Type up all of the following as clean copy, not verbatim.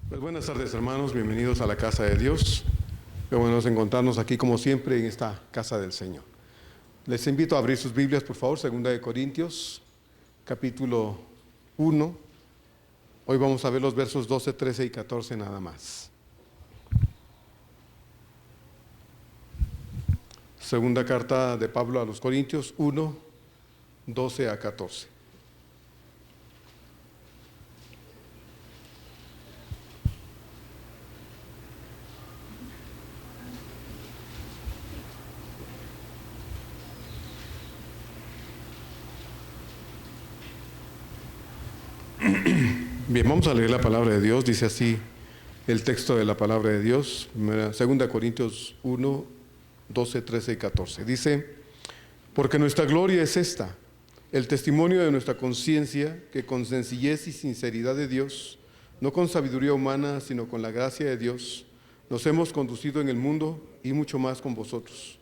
Pues buenas tardes, hermanos, bienvenidos a la casa de Dios. Qué bueno es encontrarnos aquí como siempre en esta casa del Señor. Les invito a abrir sus Biblias, por favor, 2 Corintios, capítulo 1. Hoy vamos a ver los versos 12, 13 y 14 nada más. Segunda carta de Pablo a los Corintios 1, 12 a 14. Bien, vamos a leer la palabra de Dios. Dice así el texto de la palabra de Dios, 2 Corintios 1, 12, 13 y 14. Dice: porque nuestra gloria es esta, el testimonio de nuestra conciencia, que con sencillez y sinceridad de Dios, no con sabiduría humana, sino con la gracia de Dios, nos hemos conducido en el mundo y mucho más con vosotros.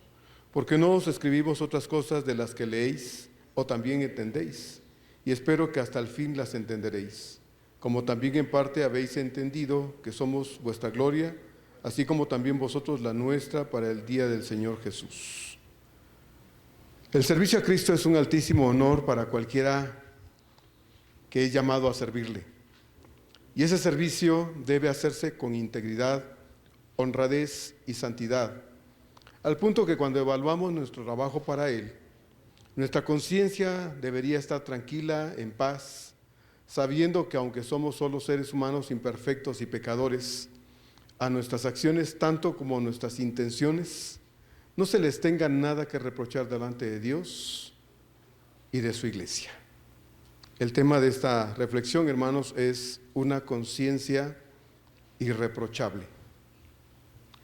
Porque no os escribimos otras cosas de las que leéis o también entendéis, y espero que hasta el fin las entenderéis, como también en parte habéis entendido que somos vuestra gloria, así como también vosotros la nuestra para el día del Señor Jesús. El servicio a Cristo es un altísimo honor para cualquiera que es llamado a servirle. Y ese servicio debe hacerse con integridad, honradez y santidad, al punto que cuando evaluamos nuestro trabajo para Él, nuestra conciencia debería estar tranquila, en paz, sabiendo que aunque somos solo seres humanos imperfectos y pecadores, a nuestras acciones tanto como a nuestras intenciones no se les tenga nada que reprochar delante de Dios y de su iglesia. El tema de esta reflexión, hermanos, es una conciencia irreprochable.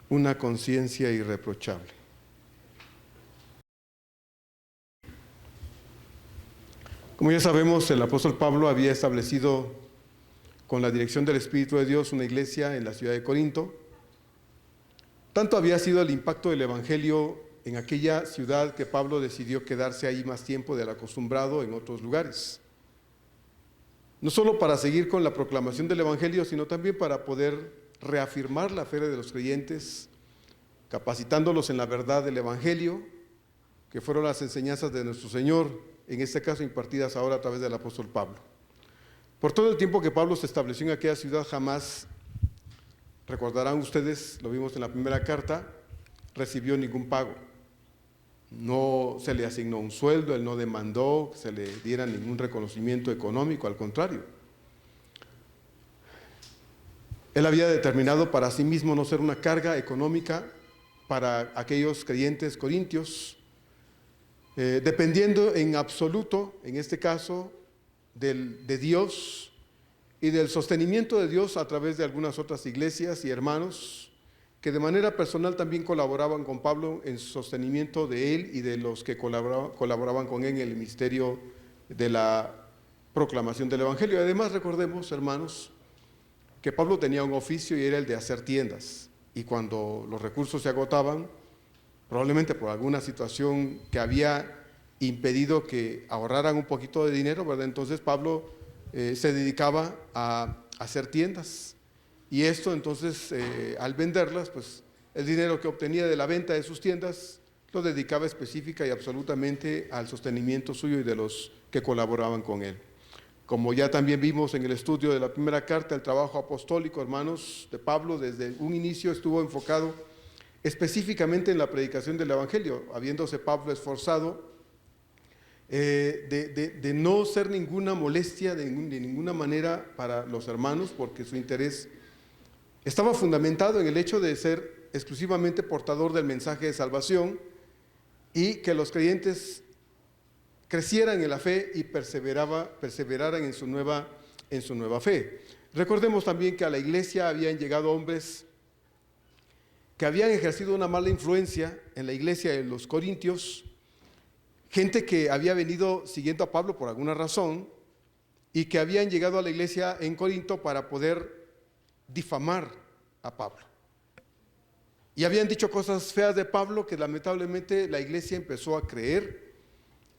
Una conciencia irreprochable. Como ya sabemos, el apóstol Pablo había establecido con la dirección del Espíritu de Dios una iglesia en la ciudad de Corinto. Tanto había sido el impacto del Evangelio en aquella ciudad que Pablo decidió quedarse ahí más tiempo del acostumbrado en otros lugares. No solo para seguir con la proclamación del Evangelio, sino también para poder reafirmar la fe de los creyentes, capacitándolos en la verdad del Evangelio, que fueron las enseñanzas de nuestro Señor, en este caso impartidas ahora a través del apóstol Pablo. Por todo el tiempo que Pablo se estableció en aquella ciudad, jamás, recordarán ustedes, lo vimos en la primera carta, recibió ningún pago. No se le asignó un sueldo, él no demandó que se le diera ningún reconocimiento económico, al contrario. Él había determinado para sí mismo no ser una carga económica para aquellos creyentes corintios, dependiendo en absoluto, en este caso, de Dios y del sostenimiento de Dios a través de algunas otras iglesias y hermanos que de manera personal también colaboraban con Pablo en su sostenimiento de él y de los que colaboraban con él en el ministerio de la proclamación del Evangelio. Además, recordemos, hermanos, que Pablo tenía un oficio y era el de hacer tiendas, y cuando los recursos se agotaban, probablemente por alguna situación que había impedido que ahorraran un poquito de dinero, ¿verdad? Entonces Pablo se dedicaba a hacer tiendas, y esto entonces al venderlas, pues el dinero que obtenía de la venta de sus tiendas lo dedicaba específica y absolutamente al sostenimiento suyo y de los que colaboraban con él. Como ya también vimos en el estudio de la primera carta, el trabajo apostólico, hermanos, de Pablo desde un inicio estuvo enfocado específicamente en la predicación del Evangelio, habiéndose Pablo esforzado de no ser ninguna molestia de ninguna manera para los hermanos, porque su interés estaba fundamentado en el hecho de ser exclusivamente portador del mensaje de salvación y que los creyentes crecieran en la fe y perseveraran en su nueva fe. Recordemos también que a la iglesia habían llegado hombres que habían ejercido una mala influencia en la iglesia de los corintios, gente que había venido siguiendo a Pablo por alguna razón y que habían llegado a la iglesia en Corinto para poder difamar a Pablo. Y habían dicho cosas feas de Pablo que lamentablemente la iglesia empezó a creer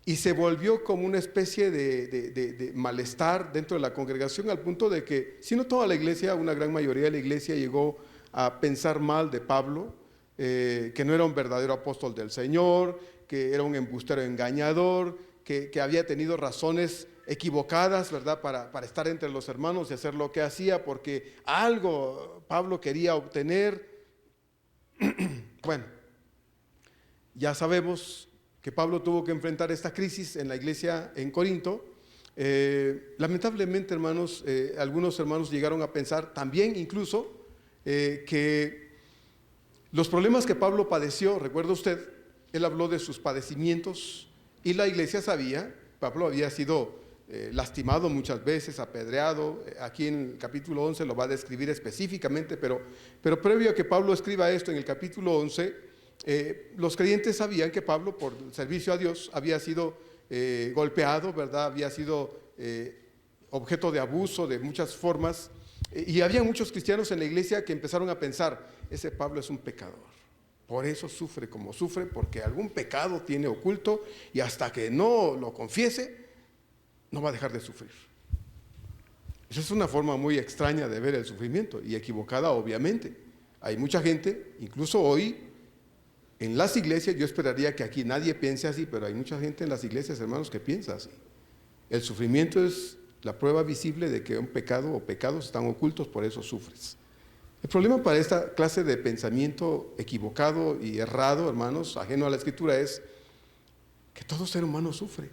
y se volvió como una especie de malestar dentro de la congregación, al punto de que, si no toda la iglesia, una gran mayoría de la iglesia llegó a pensar mal de Pablo, que no era un verdadero apóstol del Señor, que era un embustero engañador, que había tenido razones equivocadas, ¿verdad?, para estar entre los hermanos y hacer lo que hacía, porque algo Pablo quería obtener. Bueno, ya sabemos que Pablo tuvo que enfrentar esta crisis en la iglesia en Corinto. Lamentablemente, hermanos, algunos hermanos llegaron a pensar también incluso que los problemas que Pablo padeció, recuerda usted, él habló de sus padecimientos y la iglesia sabía, Pablo había sido lastimado muchas veces, apedreado. Aquí en el capítulo 11 lo va a describir específicamente, pero previo a que Pablo escriba esto en el capítulo 11, los creyentes sabían que Pablo, por servicio a Dios, había sido golpeado, ¿verdad? Había sido objeto de abuso de muchas formas, y había muchos cristianos en la iglesia que empezaron a pensar: ese Pablo es un pecador, por eso sufre como sufre, porque algún pecado tiene oculto y hasta que no lo confiese, no va a dejar de sufrir. Esa es una forma muy extraña de ver el sufrimiento y equivocada, obviamente. Hay mucha gente, incluso hoy, en las iglesias, yo esperaría que aquí nadie piense así, pero hay mucha gente en las iglesias, hermanos, que piensa así. El sufrimiento es la prueba visible de que un pecado o pecados están ocultos, por eso sufres. El problema para esta clase de pensamiento equivocado y errado, hermanos, ajeno a la Escritura, es que todo ser humano sufre.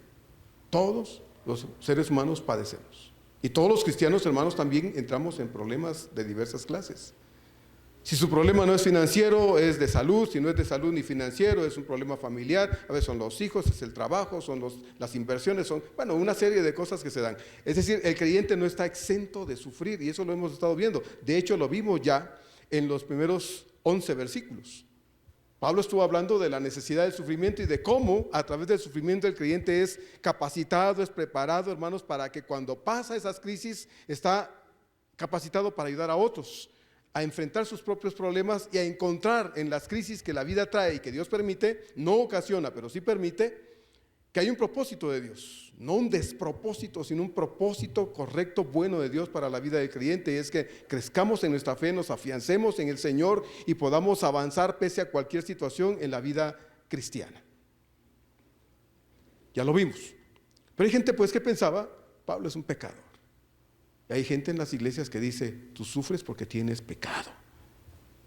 Todos los seres humanos padecemos. Y todos los cristianos, hermanos, también entramos en problemas de diversas clases. Si su problema no es financiero, es de salud. Si no es de salud ni financiero, es un problema familiar. A veces son los hijos, es el trabajo, son las inversiones, son, bueno, una serie de cosas que se dan. Es decir, el creyente no está exento de sufrir, y eso lo hemos estado viendo. De hecho, lo vimos ya en los primeros 11 versículos. Pablo estuvo hablando de la necesidad del sufrimiento y de cómo a través del sufrimiento el creyente es capacitado, es preparado, hermanos, para que cuando pasa esas crisis está capacitado para ayudar a otros a enfrentar sus propios problemas y a encontrar en las crisis que la vida trae y que Dios permite, no ocasiona, pero sí permite, que hay un propósito de Dios, no un despropósito, sino un propósito correcto, bueno de Dios para la vida del creyente, y es que crezcamos en nuestra fe, nos afiancemos en el Señor y podamos avanzar pese a cualquier situación en la vida cristiana. Ya lo vimos. Pero hay gente pues que pensaba: Pablo es un pecador. Y hay gente en las iglesias que dice: tú sufres porque tienes pecado.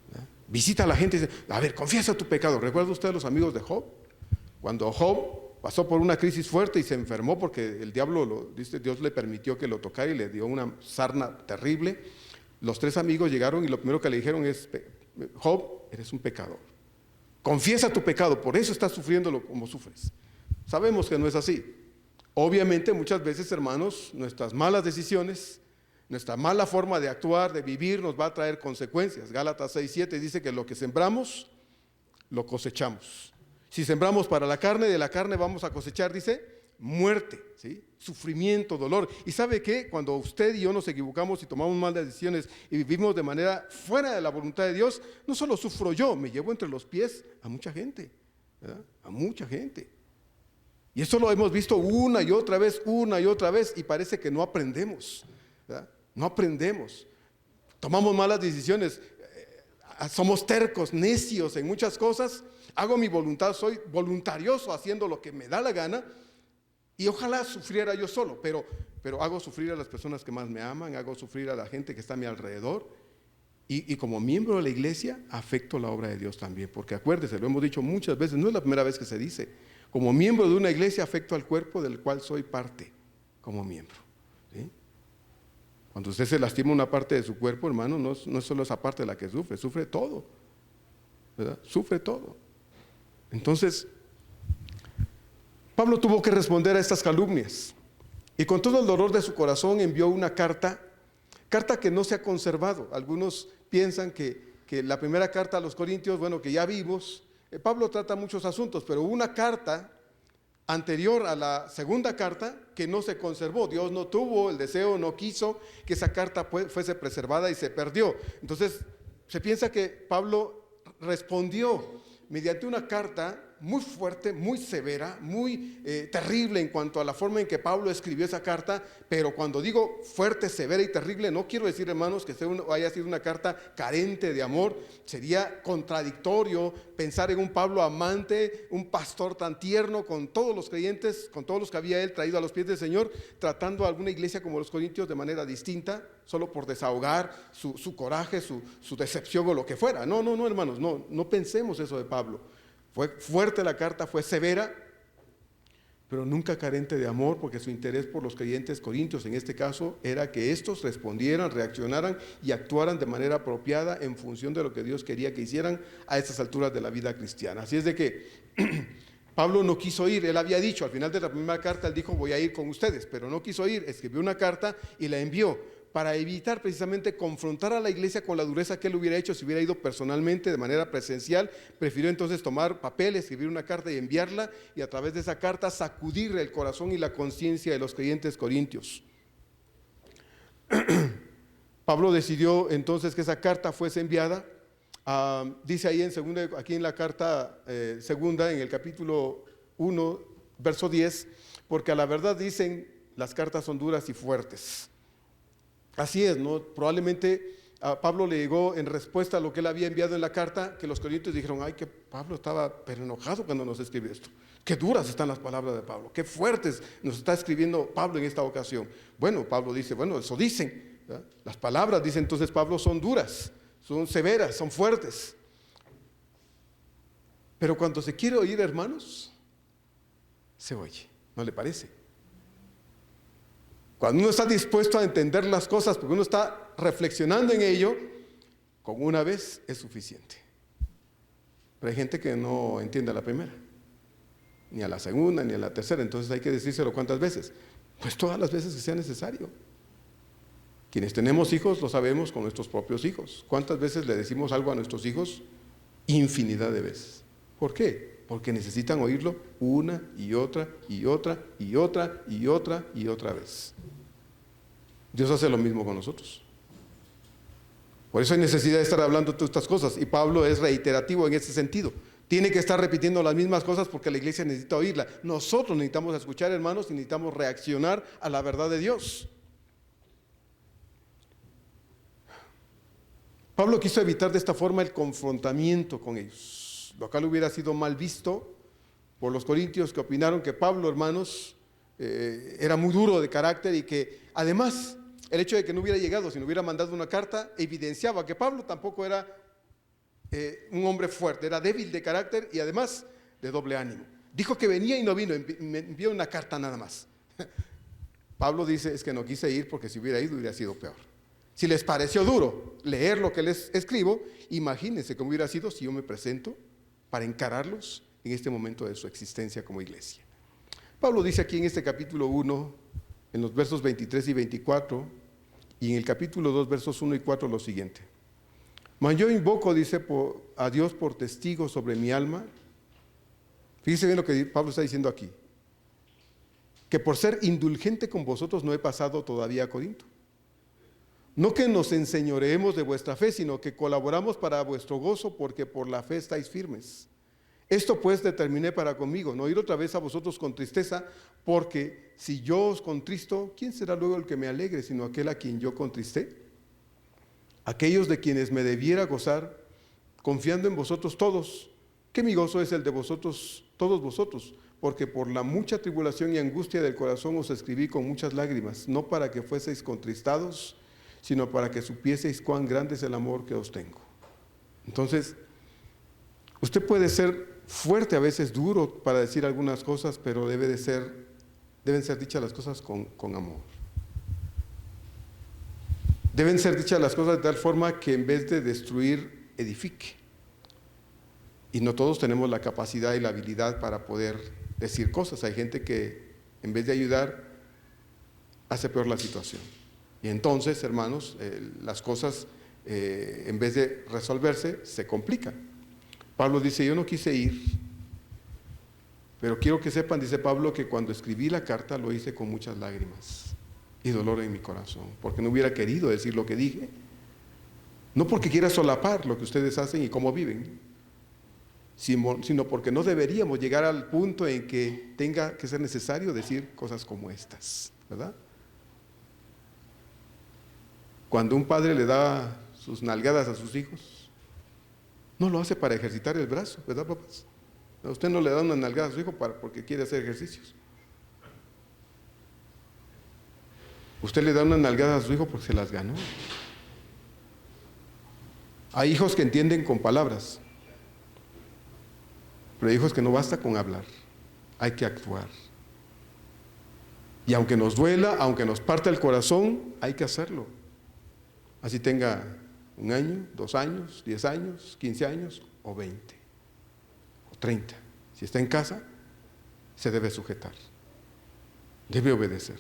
¿verdad? Visita a la gente y dice: a ver, confiesa tu pecado. ¿Recuerda usted a los amigos de Job? Cuando Job pasó por una crisis fuerte y se enfermó porque el diablo, Dios le permitió que lo tocara y le dio una sarna terrible. Los 3 amigos llegaron y lo primero que le dijeron es: Job, eres un pecador. Confiesa tu pecado, por eso estás sufriendo como sufres. Sabemos que no es así. Obviamente muchas veces, hermanos, nuestras malas decisiones, nuestra mala forma de actuar, de vivir, nos va a traer consecuencias. Gálatas 6:7 dice que lo que sembramos, lo cosechamos. Si sembramos para la carne, de la carne vamos a cosechar, dice, muerte, ¿sí? Sufrimiento, dolor. ¿Y sabe qué? Cuando usted y yo nos equivocamos y tomamos malas decisiones y vivimos de manera fuera de la voluntad de Dios, no solo sufro yo, me llevo entre los pies a mucha gente, ¿verdad? A mucha gente. Y eso lo hemos visto una y otra vez, y parece que no aprendemos, ¿verdad? No aprendemos. Tomamos malas decisiones, somos tercos, necios en muchas cosas. Hago mi voluntad, soy voluntarioso haciendo lo que me da la gana, y ojalá sufriera yo solo, pero hago sufrir a las personas que más me aman, hago sufrir a la gente que está a mi alrededor, y como miembro de la iglesia afecto la obra de Dios también, porque acuérdese, lo hemos dicho muchas veces, no es la primera vez que se dice: como miembro de una iglesia afecto al cuerpo del cual soy parte como miembro, ¿sí? Cuando usted se lastima una parte de su cuerpo, hermano, no es solo esa parte la que sufre todo, ¿verdad? Sufre todo. Entonces, Pablo tuvo que responder a estas calumnias, y con todo el dolor de su corazón envió una carta que no se ha conservado. Algunos piensan que la primera carta a los Corintios, bueno, que ya vimos, Pablo trata muchos asuntos, pero hubo una carta anterior a la segunda carta que no se conservó. Dios no tuvo el deseo, no quiso que esa carta fuese preservada y se perdió. Entonces se piensa que Pablo respondió mediante una carta muy fuerte, muy severa, muy terrible en cuanto a la forma en que Pablo escribió esa carta, pero cuando digo fuerte, severa y terrible, no quiero decir, hermanos, que haya sido una carta carente de amor. Sería contradictorio pensar en un Pablo amante, un pastor tan tierno con todos los creyentes, con todos los que había él traído a los pies del Señor, tratando a alguna iglesia como los Corintios de manera distinta, solo por desahogar su coraje, su decepción o lo que fuera. No, hermanos, no pensemos eso de Pablo. Fue fuerte la carta, fue severa, pero nunca carente de amor, porque su interés por los creyentes corintios en este caso era que estos respondieran, reaccionaran y actuaran de manera apropiada en función de lo que Dios quería que hicieran a estas alturas de la vida cristiana. Así es de que Pablo no quiso ir. Él había dicho al final de la primera carta, él dijo: voy a ir con ustedes, pero no quiso ir. Escribió una carta y la envió para evitar precisamente confrontar a la iglesia con la dureza que él hubiera hecho si hubiera ido personalmente de manera presencial. Prefirió entonces tomar papel, escribir una carta y enviarla, y a través de esa carta sacudir el corazón y la conciencia de los creyentes corintios. Pablo decidió entonces que esa carta fuese enviada. Dice ahí aquí en la carta segunda, en el capítulo 1, verso 10, porque a la verdad dicen, las cartas son duras y fuertes. Así es, ¿no? Probablemente a Pablo le llegó en respuesta a lo que él había enviado en la carta, que los corintios dijeron: ay, que Pablo estaba pero enojado cuando nos escribió esto. Qué duras están las palabras de Pablo, qué fuertes nos está escribiendo Pablo en esta ocasión. Bueno, Pablo dice: bueno, eso dicen, ¿verdad? Las palabras, dice entonces Pablo, son duras, son severas, son fuertes. Pero cuando se quiere oír, hermanos, se oye, ¿no le parece? Cuando uno está dispuesto a entender las cosas, porque uno está reflexionando en ello, con una vez es suficiente. Pero hay gente que no entiende a la primera, ni a la segunda, ni a la tercera. Entonces hay que decírselo ¿cuántas veces? Pues todas las veces que sea necesario. Quienes tenemos hijos lo sabemos con nuestros propios hijos. ¿Cuántas veces le decimos algo a nuestros hijos? Infinidad de veces. ¿Por qué? Porque necesitan oírlo una y otra y otra y otra y otra y otra vez. Dios hace lo mismo con nosotros. Por eso hay necesidad de estar hablando de estas cosas, y Pablo es reiterativo en ese sentido. Tiene que estar repitiendo las mismas cosas porque la iglesia necesita oírla. Nosotros necesitamos escuchar, hermanos, y necesitamos reaccionar a la verdad de Dios. Pablo quiso evitar de esta forma el confrontamiento con ellos, lo cual hubiera sido mal visto por los corintios, que opinaron que Pablo, hermanos, era muy duro de carácter, y que además el hecho de que no hubiera llegado, sino hubiera mandado una carta, evidenciaba que Pablo tampoco era un hombre fuerte, era débil de carácter y además de doble ánimo. Dijo que venía y no vino, me envió una carta nada más. Pablo dice: es que no quise ir, porque si hubiera ido hubiera sido peor. Si les pareció duro leer lo que les escribo, imagínense cómo hubiera sido si yo me presento para encararlos en este momento de su existencia como iglesia. Pablo dice aquí en este capítulo 1, en los versos 23 y 24, y en el capítulo 2, versos 1 y 4, lo siguiente: mas yo invoco, dice, a Dios por testigo sobre mi alma. Fíjense bien lo que Pablo está diciendo aquí: que por ser indulgente con vosotros no he pasado todavía a Corinto. No que nos enseñoreemos de vuestra fe, sino que colaboramos para vuestro gozo, porque por la fe estáis firmes. Esto pues determiné para conmigo, no ir otra vez a vosotros con tristeza, porque si yo os contristo, ¿quién será luego el que me alegre, sino aquel a quien yo contristé? Aquellos de quienes me debiera gozar, confiando en vosotros todos, que mi gozo es el de vosotros, todos vosotros, porque por la mucha tribulación y angustia del corazón os escribí con muchas lágrimas, no para que fueseis contristados, sino para que supieseis cuán grande es el amor que os tengo. Entonces, usted puede ser fuerte, a veces duro para decir algunas cosas, pero deben ser dichas las cosas con amor. Deben ser dichas las cosas de tal forma que en vez de destruir, edifique. Y no todos tenemos la capacidad y la habilidad para poder decir cosas. Hay gente que en vez de ayudar, hace peor la situación. Y entonces, hermanos, las cosas en vez de resolverse, se complican. Pablo dice: yo no quise ir, pero quiero que sepan, dice Pablo, que cuando escribí la carta lo hice con muchas lágrimas y dolor en mi corazón, porque no hubiera querido decir lo que dije, no porque quiera solapar lo que ustedes hacen y cómo viven, sino porque no deberíamos llegar al punto en que tenga que ser necesario decir cosas como estas, ¿verdad? Cuando un padre le da sus nalgadas a sus hijos, no lo hace para ejercitar el brazo, ¿verdad, papás? Usted no le da una nalgada a su hijo porque quiere hacer ejercicios. Usted le da una nalgada a su hijo porque se las ganó. Hay hijos que entienden con palabras, pero hay hijos que no basta con hablar, hay que actuar. Y aunque nos duela, aunque nos parte el corazón, hay que hacerlo. Así tenga 1 año, 2 años, 10 años, 15 años o 20 o 30. Si está en casa, se debe sujetar, debe obedecer.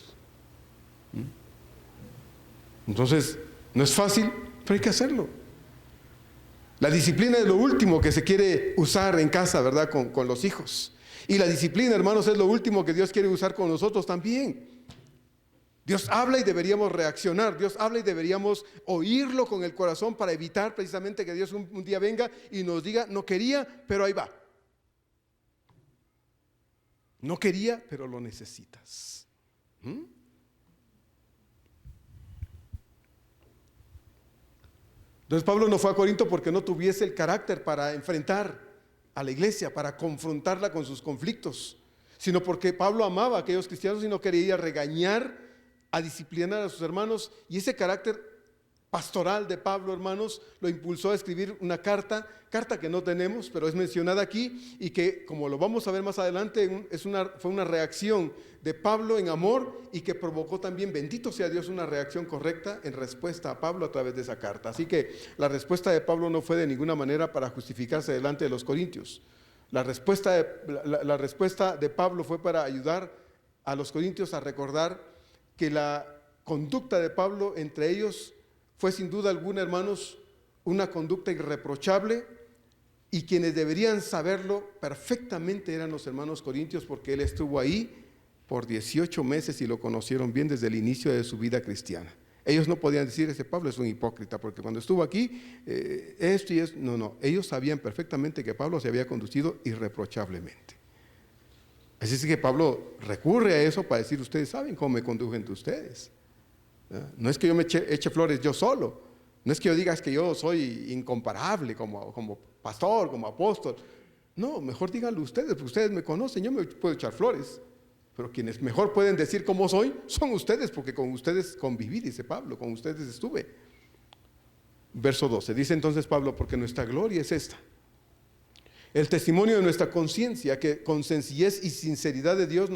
Entonces, no es fácil, pero hay que hacerlo. La disciplina es lo último que se quiere usar en casa, ¿verdad? Con los hijos. Y la disciplina, hermanos, es lo último que Dios quiere usar con nosotros también. Dios habla y deberíamos reaccionar. Dios habla y deberíamos oírlo con el corazón para evitar precisamente que Dios un día venga y nos diga, no quería, pero ahí va. No quería, pero lo necesitas. Entonces Pablo no fue a Corinto porque no tuviese el carácter para enfrentar a la iglesia, para confrontarla con sus conflictos, sino porque Pablo amaba a aquellos cristianos y no quería regañar, a disciplinar a sus hermanos, y ese carácter pastoral de Pablo, hermanos, lo impulsó a escribir una carta que no tenemos, pero es mencionada aquí, y que, como lo vamos a ver más adelante, fue una reacción de Pablo en amor, y que provocó también, bendito sea Dios, una reacción correcta en respuesta a Pablo a través de esa carta. Así que la respuesta de Pablo no fue de ninguna manera para justificarse delante de los corintios. La respuesta de Pablo fue para ayudar a los corintios a recordar que la conducta de Pablo entre ellos fue sin duda alguna, hermanos, una conducta irreprochable, y quienes deberían saberlo perfectamente eran los hermanos corintios, porque él estuvo ahí por 18 meses y lo conocieron bien desde el inicio de su vida cristiana. Ellos no podían decir, ese Pablo es un hipócrita, porque cuando estuvo aquí, esto y esto. No, ellos sabían perfectamente que Pablo se había conducido irreprochablemente. Así es que Pablo recurre a eso para decir, ustedes saben cómo me conduje entre ustedes. No es que yo me eche flores yo solo, no es que yo diga que yo soy incomparable como pastor, como apóstol. No, mejor díganlo ustedes, porque ustedes me conocen. Yo me puedo echar flores, pero quienes mejor pueden decir cómo soy son ustedes, porque con ustedes conviví, dice Pablo, con ustedes estuve. Verso 12, dice entonces Pablo, porque nuestra gloria es esta: el testimonio de nuestra conciencia, que con sencillez y sinceridad de Dios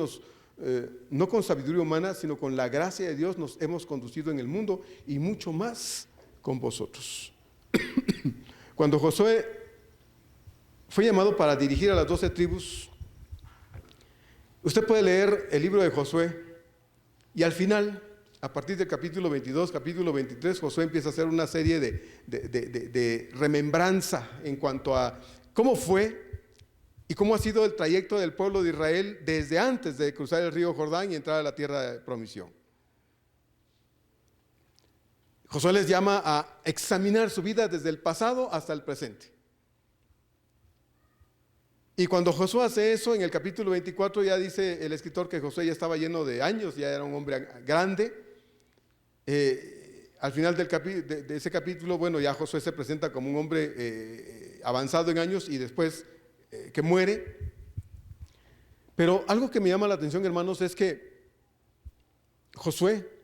no con sabiduría humana, sino con la gracia de Dios nos hemos conducido en el mundo, y mucho más con vosotros. Cuando Josué fue llamado para dirigir a las 12 tribus, usted puede leer el libro de Josué, y al final, a partir del capítulo 22, capítulo 23, Josué empieza a hacer una serie de remembranza en cuanto a cómo fue y cómo ha sido el trayecto del pueblo de Israel desde antes de cruzar el río Jordán y entrar a la tierra de promisión. Josué les llama a examinar su vida desde el pasado hasta el presente. Y cuando Josué hace eso, en el capítulo 24 ya dice el escritor que Josué ya estaba lleno de años, ya era un hombre grande. Al final de ese capítulo, bueno, ya Josué se presenta como un hombre avanzado en años, y después que muere. Pero algo que me llama la atención, hermanos, es que Josué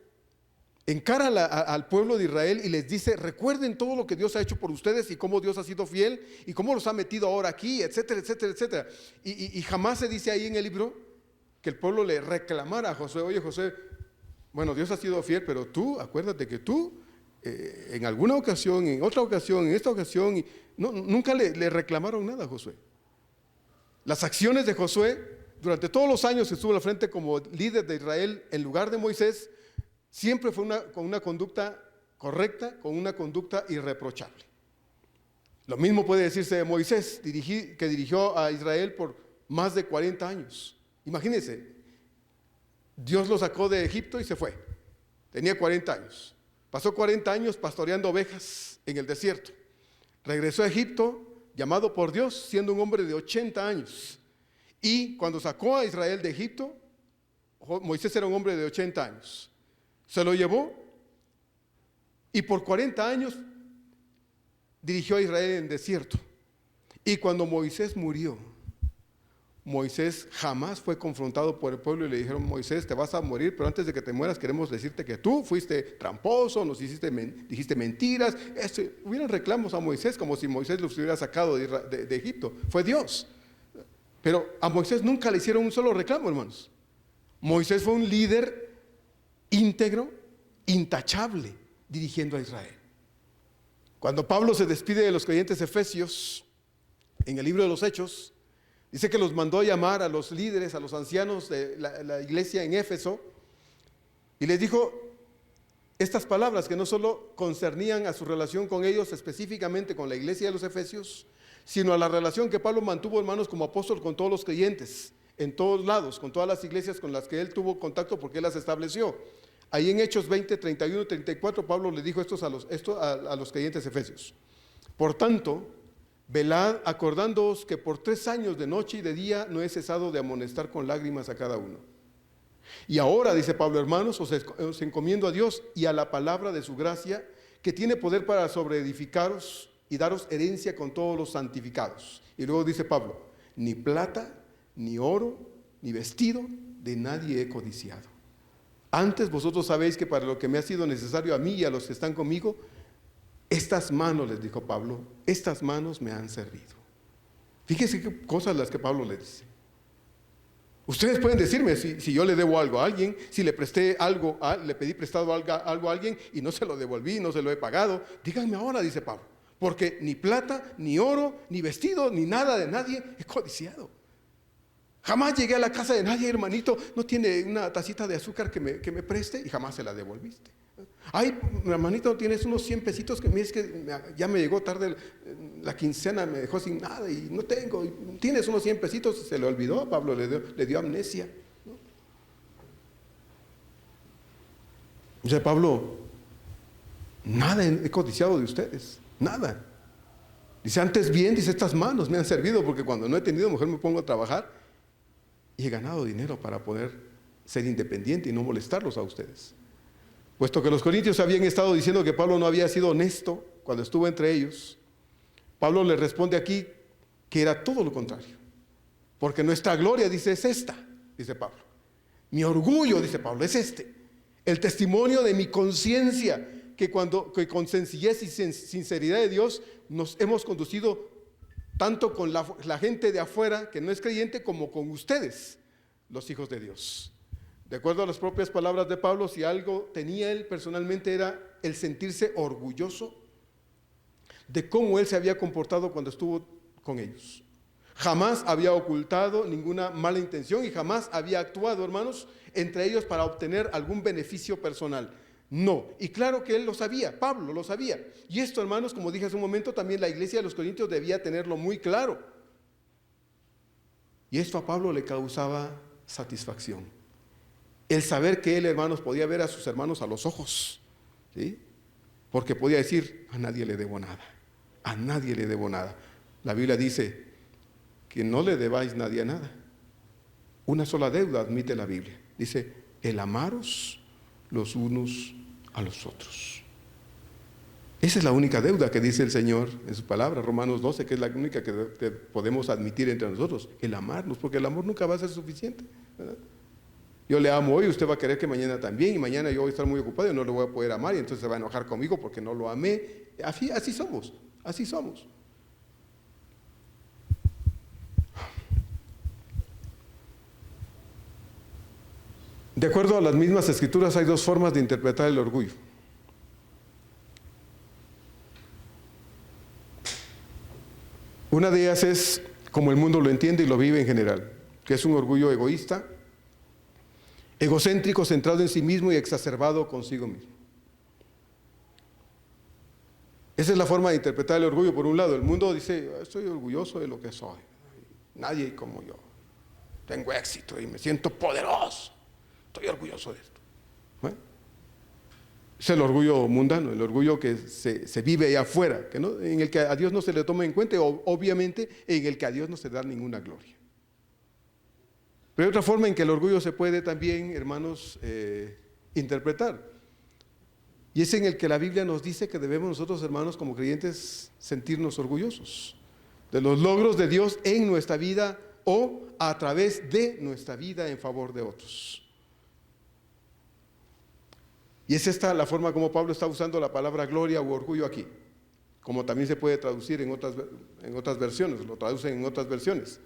encara al pueblo de Israel y les dice: recuerden todo lo que Dios ha hecho por ustedes y cómo Dios ha sido fiel y cómo los ha metido ahora aquí, etcétera, etcétera, etcétera. Y jamás se dice ahí en el libro que el pueblo le reclamara a Josué: oye, Josué, bueno, Dios ha sido fiel, pero tú, acuérdate que tú en alguna ocasión, en otra ocasión, en esta ocasión, nunca le reclamaron nada a Josué. Las acciones de Josué durante todos los años que estuvo al frente como líder de Israel en lugar de Moisés, siempre fue con una conducta correcta, con una conducta irreprochable. Lo mismo puede decirse de Moisés, que dirigió a Israel por más de 40 años. Imagínense, Dios lo sacó de Egipto y se fue. Tenía 40 años. Pasó 40 años pastoreando ovejas en el desierto. Regresó a Egipto, llamado por Dios siendo un hombre de 80 años. Y cuando sacó a Israel de Egipto, Moisés era un hombre de 80 años. Se lo llevó y por 40 años dirigió a Israel en el desierto. Y cuando Moisés murió, Moisés jamás fue confrontado por el pueblo y le dijeron: Moisés, te vas a morir, pero antes de que te mueras queremos decirte que tú fuiste tramposo, nos dijiste mentiras. Hubieran reclamos a Moisés como si Moisés los hubiera sacado de Egipto. Fue Dios. Pero a Moisés nunca le hicieron un solo reclamo, hermanos. Moisés fue un líder íntegro, intachable, dirigiendo a Israel. Cuando Pablo se despide de los creyentes efesios, en el libro de los Hechos, dice que los mandó a llamar a los líderes, a los ancianos de la iglesia en Éfeso, y les dijo estas palabras que no solo concernían a su relación con ellos, específicamente con la iglesia de los efesios, sino a la relación que Pablo mantuvo, hermanos, como apóstol con todos los creyentes, en todos lados, con todas las iglesias con las que él tuvo contacto, porque él las estableció. Ahí en Hechos 20, 31 y 34, Pablo le dijo esto a los creyentes efesios: por tanto, velad, acordándoos que por 3 años de noche y de día no he cesado de amonestar con lágrimas a cada uno. Y ahora, dice Pablo, hermanos, os encomiendo a Dios y a la palabra de su gracia, que tiene poder para sobreedificaros y daros herencia con todos los santificados. Y luego dice Pablo: ni plata, ni oro, ni vestido de nadie he codiciado. Antes vosotros sabéis que para lo que me ha sido necesario a mí y a los que están conmigo, estas manos, les dijo Pablo, estas manos me han servido. Fíjense qué cosas las que Pablo le dice. Ustedes pueden decirme si yo le debo algo a alguien, si le presté algo, le pedí prestado algo a alguien y no se lo devolví, no se lo he pagado. Díganme ahora, dice Pablo, porque ni plata, ni oro, ni vestido, ni nada de nadie he codiciado. Jamás llegué a la casa de nadie: hermanito, ¿no tiene una tacita de azúcar que me preste? Y jamás se la devolviste. Ay, hermanito, ¿tienes unos 100 pesitos que es que ya me llegó tarde la quincena, me dejó sin nada y no tengo? ¿Tienes unos 100 pesitos? Se le olvidó a Pablo, le dio amnesia, ¿no? Dice Pablo: nada he codiciado de ustedes, nada. Dice: antes bien, dice, estas manos me han servido, porque cuando no he tenido mujer me pongo a trabajar y he ganado dinero para poder ser independiente y no molestarlos a ustedes. Puesto que los corintios habían estado diciendo que Pablo no había sido honesto cuando estuvo entre ellos, Pablo les responde aquí que era todo lo contrario. Porque nuestra gloria, dice, es esta, dice Pablo. Mi orgullo, dice Pablo, es este. El testimonio de mi conciencia, que con sencillez y sinceridad de Dios nos hemos conducido tanto con la gente de afuera que no es creyente, como con ustedes, los hijos de Dios. De acuerdo a las propias palabras de Pablo, si algo tenía él personalmente era el sentirse orgulloso de cómo él se había comportado cuando estuvo con ellos. Jamás había ocultado ninguna mala intención y jamás había actuado, hermanos, entre ellos para obtener algún beneficio personal. No, y claro que él lo sabía, Pablo lo sabía. Y esto, hermanos, como dije hace un momento, también la iglesia de los Corintios debía tenerlo muy claro. Y esto a Pablo le causaba satisfacción. El saber que él, hermanos, podía ver a sus hermanos a los ojos, ¿sí? Porque podía decir: a nadie le debo nada, a nadie le debo nada. La Biblia dice que no le debáis nadie a nada. Una sola deuda admite la Biblia. Dice: el amaros los unos a los otros. Esa es la única deuda que dice el Señor en su palabra, Romanos 12, que es la única que podemos admitir entre nosotros, el amarnos, porque el amor nunca va a ser suficiente, ¿verdad? Yo le amo hoy, usted va a querer que mañana también, y mañana yo voy a estar muy ocupado y no le voy a poder amar, y entonces se va a enojar conmigo porque no lo amé. Así somos, así somos. De acuerdo a las mismas escrituras, hay 2 formas de interpretar el orgullo. Una de ellas es como el mundo lo entiende y lo vive en general, que es un orgullo egoísta, egocéntrico, centrado en sí mismo y exacerbado consigo mismo. Esa es la forma de interpretar el orgullo. Por un lado, el mundo dice: estoy orgulloso de lo que soy, nadie como yo, tengo éxito y me siento poderoso, estoy orgulloso de esto. Bueno, Es el orgullo mundano, el orgullo que se vive allá afuera, en el que a Dios no se le toma en cuenta, obviamente en el que a Dios no se da ninguna gloria. Pero hay otra forma en que el orgullo se puede también, hermanos, interpretar. Y es en el que la Biblia nos dice que debemos nosotros, hermanos, como creyentes, sentirnos orgullosos de los logros de Dios en nuestra vida o a través de nuestra vida en favor de otros. Y es esta la forma como Pablo está usando la palabra gloria u orgullo aquí, como también se puede traducir en otras versiones, lo traducen en otras versiones.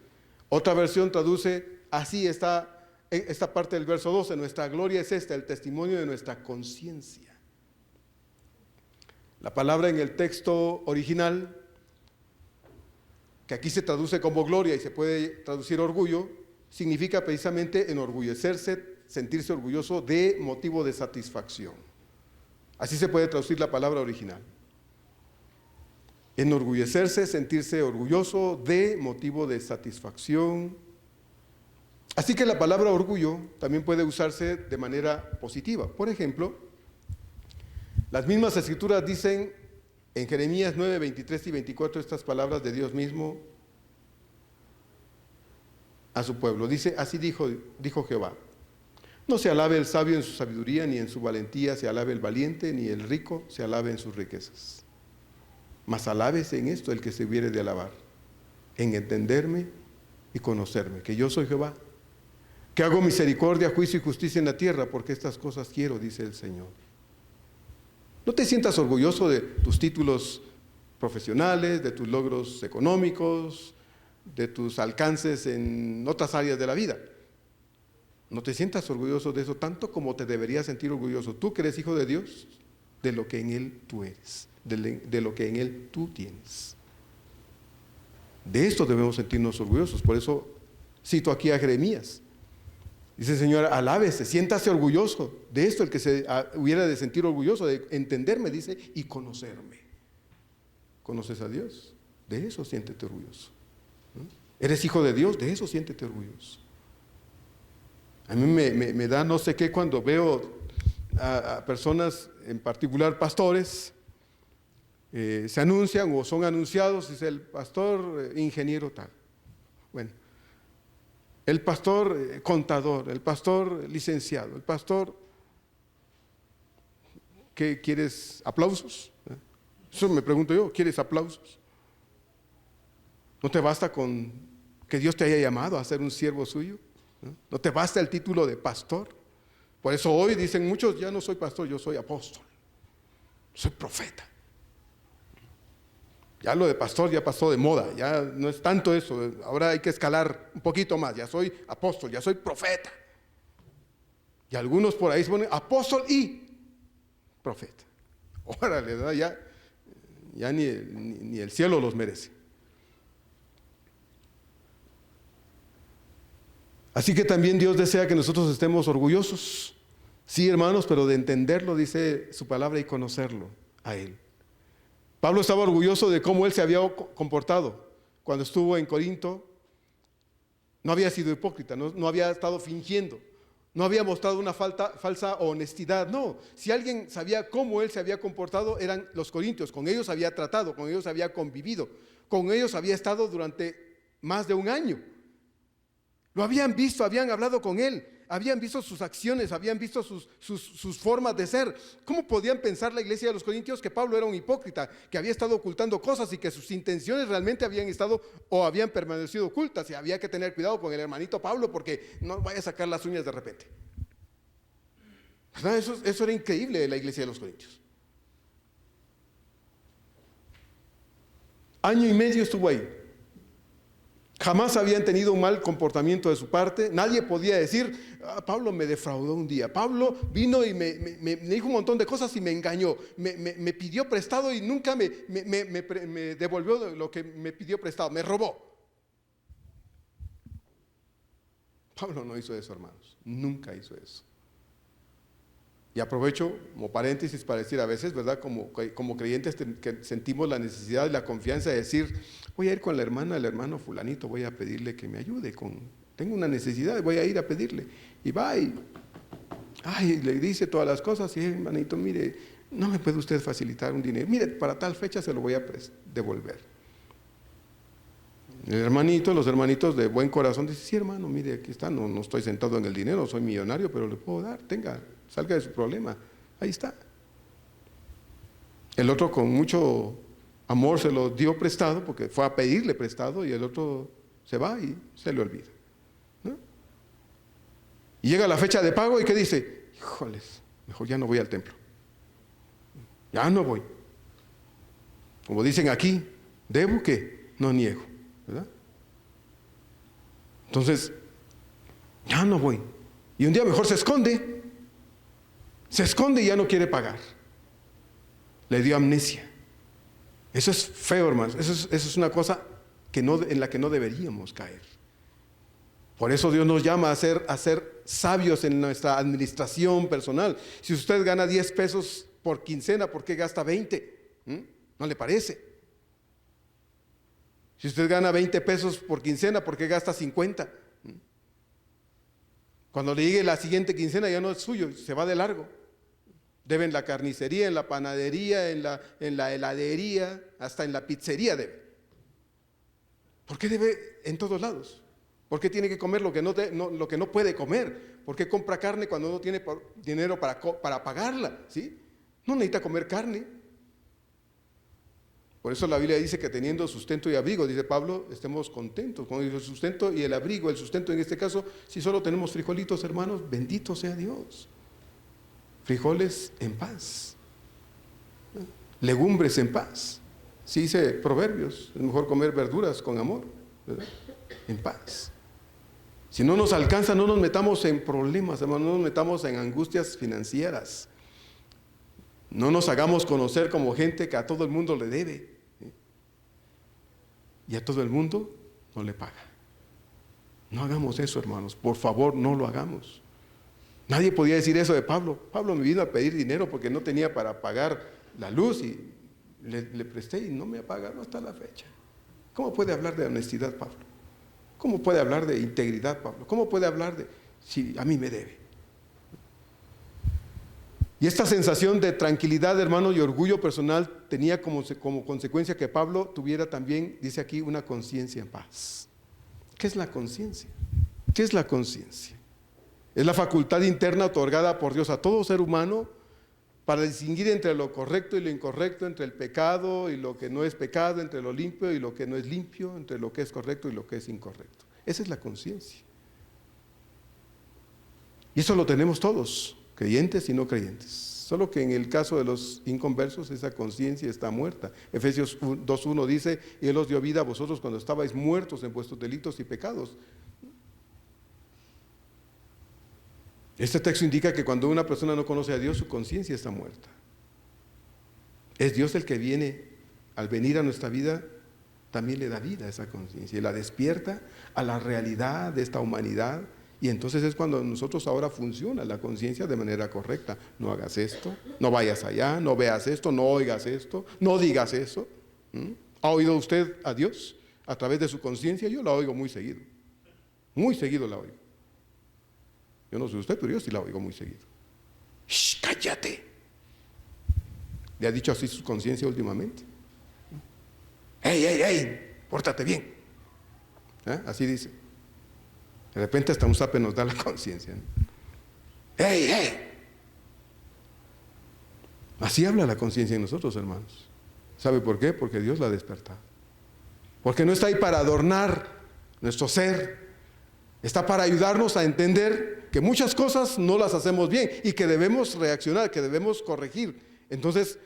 Otra versión traduce así, esta parte del verso 12, nuestra gloria es esta, el testimonio de nuestra conciencia. La palabra en el texto original, que aquí se traduce como gloria y se puede traducir orgullo, significa precisamente enorgullecerse, sentirse orgulloso de motivo de satisfacción. Así se puede traducir la palabra original. Enorgullecerse, sentirse orgulloso de motivo de satisfacción. Así que la palabra orgullo también puede usarse de manera positiva. Por ejemplo, las mismas escrituras dicen en Jeremías 9, 23 y 24 estas palabras de Dios mismo a su pueblo. Dice, así dijo Jehová: no se alabe el sabio en su sabiduría, ni en su valentía se alabe el valiente, ni el rico se alabe en sus riquezas. Mas alábese en esto el que se hubiere de alabar, en entenderme y conocerme, que yo soy Jehová, que hago misericordia, juicio y justicia en la tierra, porque estas cosas quiero, dice el Señor. No te sientas orgulloso de tus títulos profesionales, de tus logros económicos, de tus alcances en otras áreas de la vida. No te sientas orgulloso de eso tanto como te deberías sentir orgulloso tú, que eres hijo de Dios, de lo que en Él tú eres, de lo que en Él tú tienes. De esto debemos sentirnos orgullosos. Por eso cito aquí a Jeremías. Dice, Señor, alábese, siéntase orgulloso de esto, el que se hubiera de sentir orgulloso, de entenderme, dice, y conocerme. ¿Conoces a Dios? De eso siéntete orgulloso. ¿Eres hijo de Dios? De eso siéntete orgulloso. A mí me da no sé qué cuando veo a personas, en particular pastores, se anuncian o son anunciados, dice el pastor ingeniero tal. Bueno, el pastor contador, el pastor licenciado, el pastor, ¿qué quieres? ¿Aplausos? Eso me pregunto yo, ¿quieres aplausos? ¿No te basta con que Dios te haya llamado a ser un siervo suyo? ¿No te basta el título de pastor? Por eso hoy dicen muchos, ya no soy pastor, yo soy apóstol, soy profeta. Ya lo de pastor ya pasó de moda, ya no es tanto eso, ahora hay que escalar un poquito más, ya soy apóstol, ya soy profeta. Y algunos por ahí se ponen apóstol y profeta. Órale, ya ni el cielo los merece. Así que también Dios desea que nosotros estemos orgullosos, sí, hermanos, pero de entenderlo, dice su palabra, y conocerlo a Él. Pablo estaba orgulloso de cómo él se había comportado cuando estuvo en Corinto. No había sido hipócrita, no había estado fingiendo, no había mostrado una falsa honestidad. No, si alguien sabía cómo él se había comportado, eran los corintios. Con ellos había tratado, con ellos había convivido, con ellos había estado durante más de un año. Lo habían visto, habían hablado con él, habían visto sus acciones, habían visto sus formas de ser. ¿Cómo podían pensar la iglesia de los corintios que Pablo era un hipócrita, que había estado ocultando cosas y que sus intenciones realmente habían estado o habían permanecido ocultas? Y había que tener cuidado con el hermanito Pablo porque no vaya a sacar las uñas de repente. Eso era increíble de la iglesia de los corintios. Año y medio estuvo ahí. Jamás habían tenido un mal comportamiento de su parte. Nadie podía decir, Pablo me defraudó un día. Pablo vino y me dijo un montón de cosas y me engañó. Me pidió prestado y nunca me devolvió lo que me pidió prestado. Me robó. Pablo no hizo eso, hermanos. Nunca hizo eso. Y aprovecho como paréntesis para decir a veces, ¿verdad? Como creyentes que sentimos la necesidad y la confianza de decir, voy a ir con la hermana, el hermano fulanito, voy a pedirle que me ayude tengo una necesidad, voy a ir a pedirle. Y va y Ay, le dice todas las cosas y hermanito, mire, no me puede usted facilitar un dinero. Mire, para tal fecha se lo voy a devolver. Los hermanitos de buen corazón dicen, sí hermano, mire, aquí está, no estoy sentado en el dinero, soy millonario, pero le puedo dar, tenga, salga de su problema, ahí está. El otro con mucho amor se lo dio prestado, porque fue a pedirle prestado, y el otro se va y se le olvida, ¿no? Y llega la fecha de pago y ¿qué dice? Híjoles, mejor ya no voy al templo, ya no voy. Como dicen aquí, debo que no niego, ¿verdad? Entonces, ya no voy. Y un día mejor se esconde y ya no quiere pagar. Le dio amnesia. Eso es feo, hermanos. Eso es una cosa en la que no deberíamos caer. Por eso Dios nos llama a ser sabios en nuestra administración personal. Si usted gana 10 pesos por quincena, ¿por qué gasta 20? ¿No le parece? Si usted gana 20 pesos por quincena, ¿por qué gasta 50? Cuando le llegue la siguiente quincena ya no es suyo, se va de largo. Debe en la carnicería, en la panadería, en la heladería, hasta en la pizzería debe. ¿Por qué debe en todos lados? ¿Por qué tiene que comer lo que no puede comer? ¿Por qué compra carne cuando no tiene dinero para pagarla? ¿Sí? No necesita comer carne. Por eso la Biblia dice que teniendo sustento y abrigo, dice Pablo, estemos contentos con el sustento y el abrigo. El sustento en este caso, si solo tenemos frijolitos, hermanos, bendito sea Dios. Frijoles en paz, legumbres en paz. Sí dice Proverbios, es mejor comer verduras con amor, ¿verdad? En paz. Si no nos alcanza, no nos metamos en problemas, hermano, no nos metamos en angustias financieras. No nos hagamos conocer como gente que a todo el mundo le debe, ¿sí? Y a todo el mundo no le paga. No hagamos eso, hermanos, por favor, no lo hagamos. Nadie podía decir eso de Pablo. Pablo me vino a pedir dinero porque no tenía para pagar la luz y le presté y no me ha pagado hasta la fecha. ¿Cómo puede hablar de honestidad, Pablo? ¿Cómo puede hablar de integridad, Pablo? ¿Cómo puede hablar de si a mí me debe? Y esta sensación de tranquilidad, hermano, y orgullo personal tenía como consecuencia que Pablo tuviera también, dice aquí, una conciencia en paz. ¿Qué es la conciencia? ¿Qué es la conciencia? Es la facultad interna otorgada por Dios a todo ser humano para distinguir entre lo correcto y lo incorrecto, entre el pecado y lo que no es pecado, entre lo limpio y lo que no es limpio, entre lo que es correcto y lo que es incorrecto. Esa es la conciencia. Y eso lo tenemos todos, creyentes y no creyentes. Solo que en el caso de los inconversos esa conciencia está muerta. Efesios 2:1 dice, y Él os dio vida a vosotros cuando estabais muertos en vuestros delitos y pecados. Este texto indica que cuando una persona no conoce a Dios, su conciencia está muerta. Es Dios el que viene, al venir a nuestra vida, también le da vida a esa conciencia y la despierta a la realidad de esta humanidad. Y entonces es cuando nosotros ahora funciona la conciencia de manera correcta. No hagas esto, no vayas allá, no veas esto, no oigas esto, no digas eso. ¿Ha oído usted a Dios a través de su conciencia? Yo la oigo muy seguido. Muy seguido la oigo. Yo no sé usted, pero yo sí la oigo muy seguido. ¡Shh, cállate! ¿Le ha dicho así su conciencia últimamente? ¡Ey, ey, ey! Pórtate bien. Así dice. De repente hasta un zape nos da la conciencia, ¿no? ¡Ey, ey! Así habla la conciencia en nosotros, hermanos. ¿Sabe por qué? Porque Dios la ha despertado. Porque no está ahí para adornar nuestro ser. Está para ayudarnos a entender que muchas cosas no las hacemos bien y que debemos reaccionar, que debemos corregir. Entonces,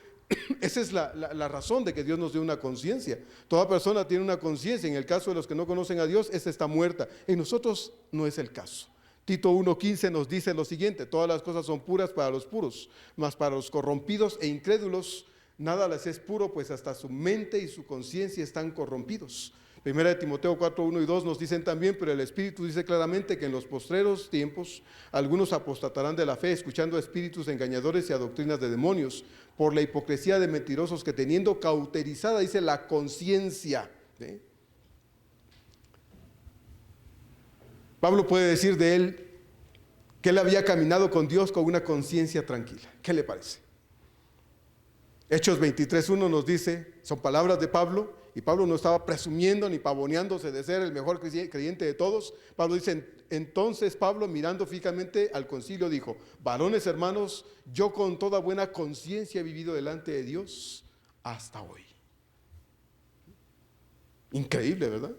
esa es la razón de que Dios nos dé una conciencia. Toda persona tiene una conciencia. En el caso de los que no conocen a Dios, esta está muerta. En nosotros no es el caso. Tito 1:15 nos dice lo siguiente: todas las cosas son puras para los puros, mas para los corrompidos e incrédulos nada les es puro, pues hasta su mente y su conciencia están corrompidos. Primera de Timoteo 4:1 y 2 nos dicen también, pero el Espíritu dice claramente que en los postreros tiempos algunos apostatarán de la fe, escuchando a espíritus engañadores y a doctrinas de demonios, por la hipocresía de mentirosos que teniendo cauterizada, dice, la conciencia. ¿Sí? Pablo puede decir de él que él había caminado con Dios con una conciencia tranquila. ¿Qué le parece? Hechos 23:1 nos dice, son palabras de Pablo, y Pablo no estaba presumiendo ni pavoneándose de ser el mejor creyente de todos. Pablo dice, entonces Pablo, mirando fijamente al concilio, dijo: varones hermanos, yo con toda buena conciencia he vivido delante de Dios hasta hoy. Increíble, ¿verdad?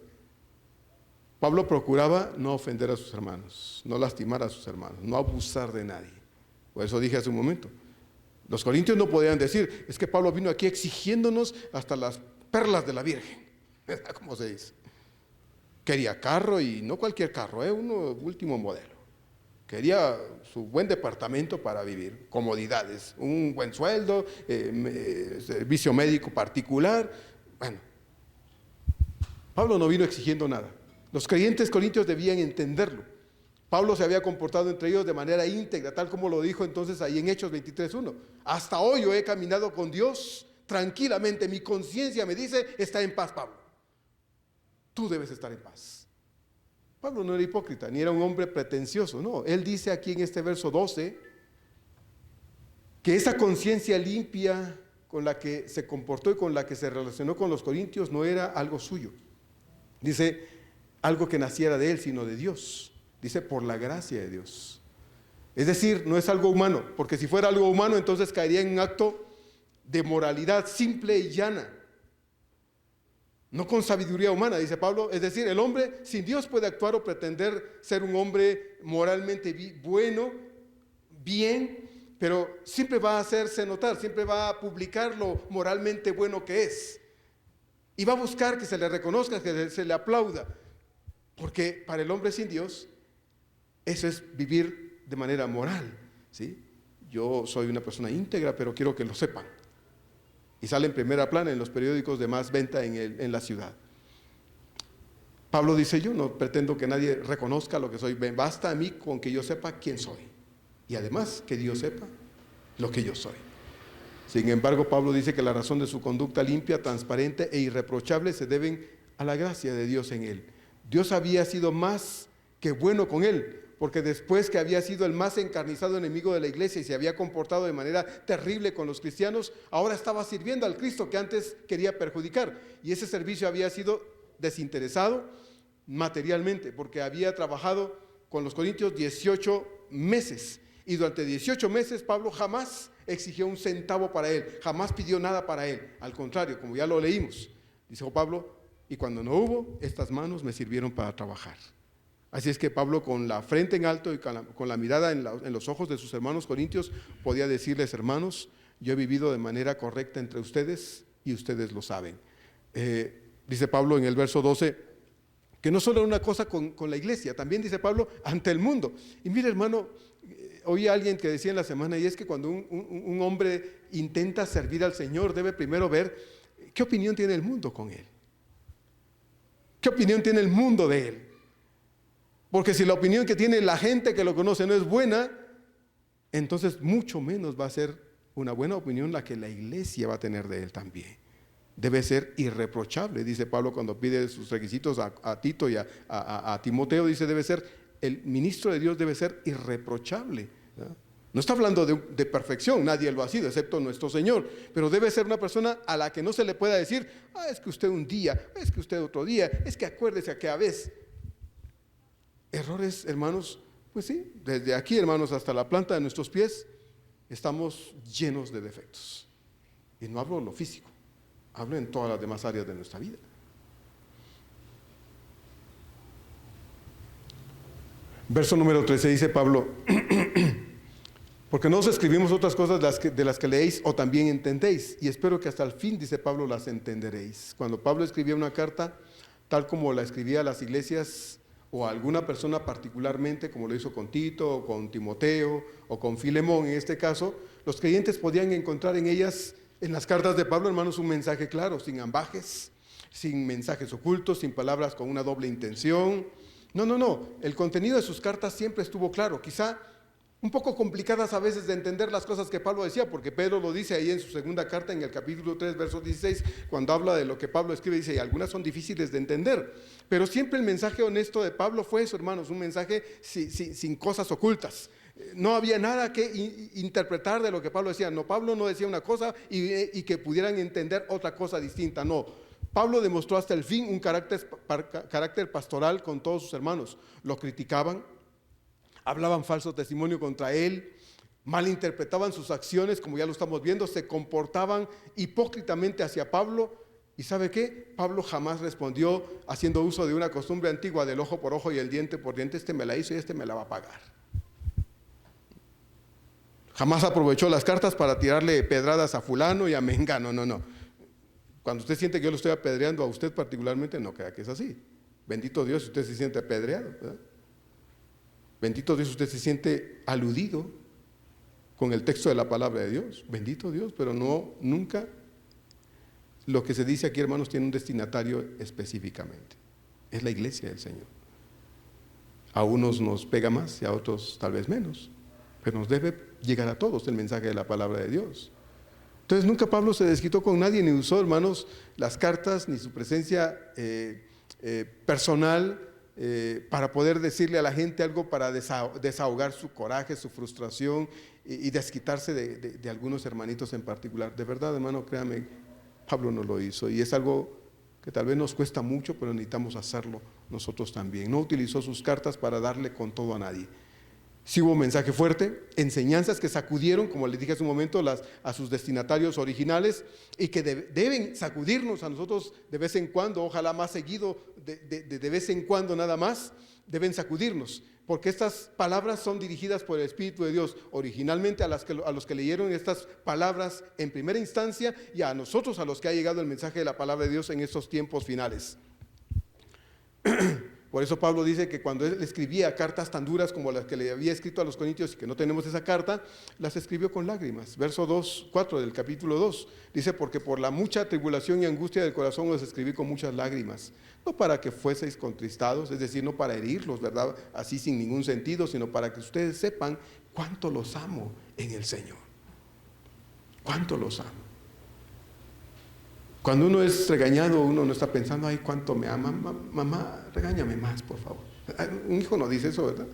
Pablo procuraba no ofender a sus hermanos, no lastimar a sus hermanos, no abusar de nadie. Por eso dije hace un momento, los corintios no podían decir, es que Pablo vino aquí exigiéndonos hasta las perlas de la Virgen, ¿verdad? ¿Cómo se dice? Quería carro, y no cualquier carro, uno último modelo. Quería su buen departamento para vivir, comodidades, un buen sueldo, servicio médico particular. Bueno, Pablo no vino exigiendo nada. Los creyentes corintios debían entenderlo. Pablo se había comportado entre ellos de manera íntegra, tal como lo dijo entonces ahí en Hechos 23:1. Hasta hoy yo he caminado con Dios tranquilamente, mi conciencia me dice, está en paz, Pablo. Tú debes estar en paz. Pablo no era hipócrita, ni era un hombre pretencioso, no. Él dice aquí en este verso 12, que esa conciencia limpia con la que se comportó y con la que se relacionó con los corintios no era algo suyo. Dice, algo que naciera de él, sino de Dios. Dice, por la gracia de Dios. Es decir, no es algo humano, porque si fuera algo humano, entonces caería en un acto de moralidad simple y llana, no con sabiduría humana, dice Pablo. Es decir, el hombre sin Dios puede actuar o pretender ser un hombre moralmente bueno, bien, pero siempre va a hacerse notar, siempre va a publicar lo moralmente bueno que es, y va a buscar que se le reconozca, que se le aplauda, porque para el hombre sin Dios eso es vivir de manera moral, ¿sí? Yo soy una persona íntegra, pero quiero que lo sepan. Y sale en primera plana en los periódicos de más venta en la ciudad. Pablo dice, yo no pretendo que nadie reconozca lo que soy, basta a mí con que yo sepa quién soy. Y además que Dios sepa lo que yo soy. Sin embargo, Pablo dice que la razón de su conducta limpia, transparente e irreprochable se deben a la gracia de Dios en él. Dios había sido más que bueno con él, porque después que había sido el más encarnizado enemigo de la iglesia y se había comportado de manera terrible con los cristianos, ahora estaba sirviendo al Cristo que antes quería perjudicar. Y ese servicio había sido desinteresado materialmente, porque había trabajado con los corintios 18 meses. Y durante 18 meses Pablo jamás exigió un centavo para él, jamás pidió nada para él. Al contrario, como ya lo leímos, dice Pablo, y cuando no hubo, estas manos me sirvieron para trabajar. Así es que Pablo, con la frente en alto y con la mirada en los ojos de sus hermanos corintios, podía decirles, hermanos, yo he vivido de manera correcta entre ustedes y ustedes lo saben. Dice Pablo en el verso 12, que no solo una cosa con la iglesia, también dice Pablo, ante el mundo. Y mire, hermano, oí a alguien que decía en la semana, y es que cuando un hombre intenta servir al Señor, debe primero ver qué opinión tiene el mundo con él. ¿Qué opinión tiene el mundo de él? Porque si la opinión que tiene la gente que lo conoce no es buena, entonces mucho menos va a ser una buena opinión la que la iglesia va a tener de él también. Debe ser irreprochable, dice Pablo cuando pide sus requisitos a Tito y a Timoteo, dice el ministro de Dios debe ser irreprochable, ¿no? No está hablando de perfección, nadie lo ha sido, excepto nuestro Señor, pero debe ser una persona a la que no se le pueda decir, es que usted un día, es que usted otro día, es que acuérdese a que a veces. Errores, hermanos, pues sí, desde aquí, hermanos, hasta la planta de nuestros pies, estamos llenos de defectos. Y no hablo lo físico, hablo en todas las demás áreas de nuestra vida. Verso número 13 dice Pablo, porque no os escribimos otras cosas de las que leéis o también entendéis, y espero que hasta el fin, dice Pablo, las entenderéis. Cuando Pablo escribía una carta, tal como la escribía a las iglesias o a alguna persona particularmente, como lo hizo con Tito, o con Timoteo, o con Filemón en este caso, los creyentes podían encontrar en ellas, en las cartas de Pablo, hermanos, un mensaje claro, sin ambajes, sin mensajes ocultos, sin palabras con una doble intención. No, el contenido de sus cartas siempre estuvo claro. Quizá un poco complicadas a veces de entender las cosas que Pablo decía, porque Pedro lo dice ahí en su segunda carta, en el capítulo 3, verso 16, cuando habla de lo que Pablo escribe, dice, y algunas son difíciles de entender, pero siempre el mensaje honesto de Pablo fue eso, hermanos, un mensaje sin cosas ocultas. No había nada que interpretar de lo que Pablo decía. No, Pablo no decía una cosa y que pudieran entender otra cosa distinta, no. Pablo demostró hasta el fin un carácter pastoral con todos sus hermanos. Lo criticaban, hablaban falso testimonio contra él, malinterpretaban sus acciones, como ya lo estamos viendo, se comportaban hipócritamente hacia Pablo. ¿Y sabe qué? Pablo jamás respondió haciendo uso de una costumbre antigua del ojo por ojo y el diente por diente. Este me la hizo y este me la va a pagar. Jamás aprovechó las cartas para tirarle pedradas a fulano y a mengano, no. Cuando usted siente que yo lo estoy apedreando a usted particularmente, no crea que es así. Bendito Dios si usted se siente apedreado, ¿verdad? Bendito Dios si usted se siente aludido con el texto de la palabra de Dios. Bendito Dios, pero no, nunca. Lo que se dice aquí, hermanos, tiene un destinatario específicamente. Es la iglesia del Señor. A unos nos pega más y a otros tal vez menos, pero nos debe llegar a todos el mensaje de la palabra de Dios. Entonces nunca Pablo se desquitó con nadie, ni usó, hermanos, las cartas, ni su presencia personal para poder decirle a la gente algo para desahogar su coraje, su frustración y desquitarse de algunos hermanitos en particular. De verdad, hermano, créame, Pablo no lo hizo, y es algo que tal vez nos cuesta mucho, pero necesitamos hacerlo nosotros también. No utilizó sus cartas para darle con todo a nadie. Sí hubo un mensaje fuerte, enseñanzas que sacudieron, como les dije hace un momento, a sus destinatarios originales, y que deben sacudirnos a nosotros de vez en cuando, ojalá más seguido, de vez en cuando nada más, deben sacudirnos, porque estas palabras son dirigidas por el Espíritu de Dios, originalmente a los que leyeron estas palabras en primera instancia, y a nosotros, a los que ha llegado el mensaje de la palabra de Dios en estos tiempos finales. Por eso Pablo dice que cuando él escribía cartas tan duras como las que le había escrito a los corintios y que no tenemos esa carta, las escribió con lágrimas. Verso 4 del capítulo 2 dice, porque por la mucha tribulación y angustia del corazón os escribí con muchas lágrimas, no para que fueseis contristados, es decir, no para herirlos, ¿verdad? Así sin ningún sentido, sino para que ustedes sepan cuánto los amo en el Señor. Cuánto los amo. Cuando uno es regañado, uno no está pensando, ay, cuánto me ama, mamá, regáñame más, por favor. Un hijo no dice eso, ¿verdad?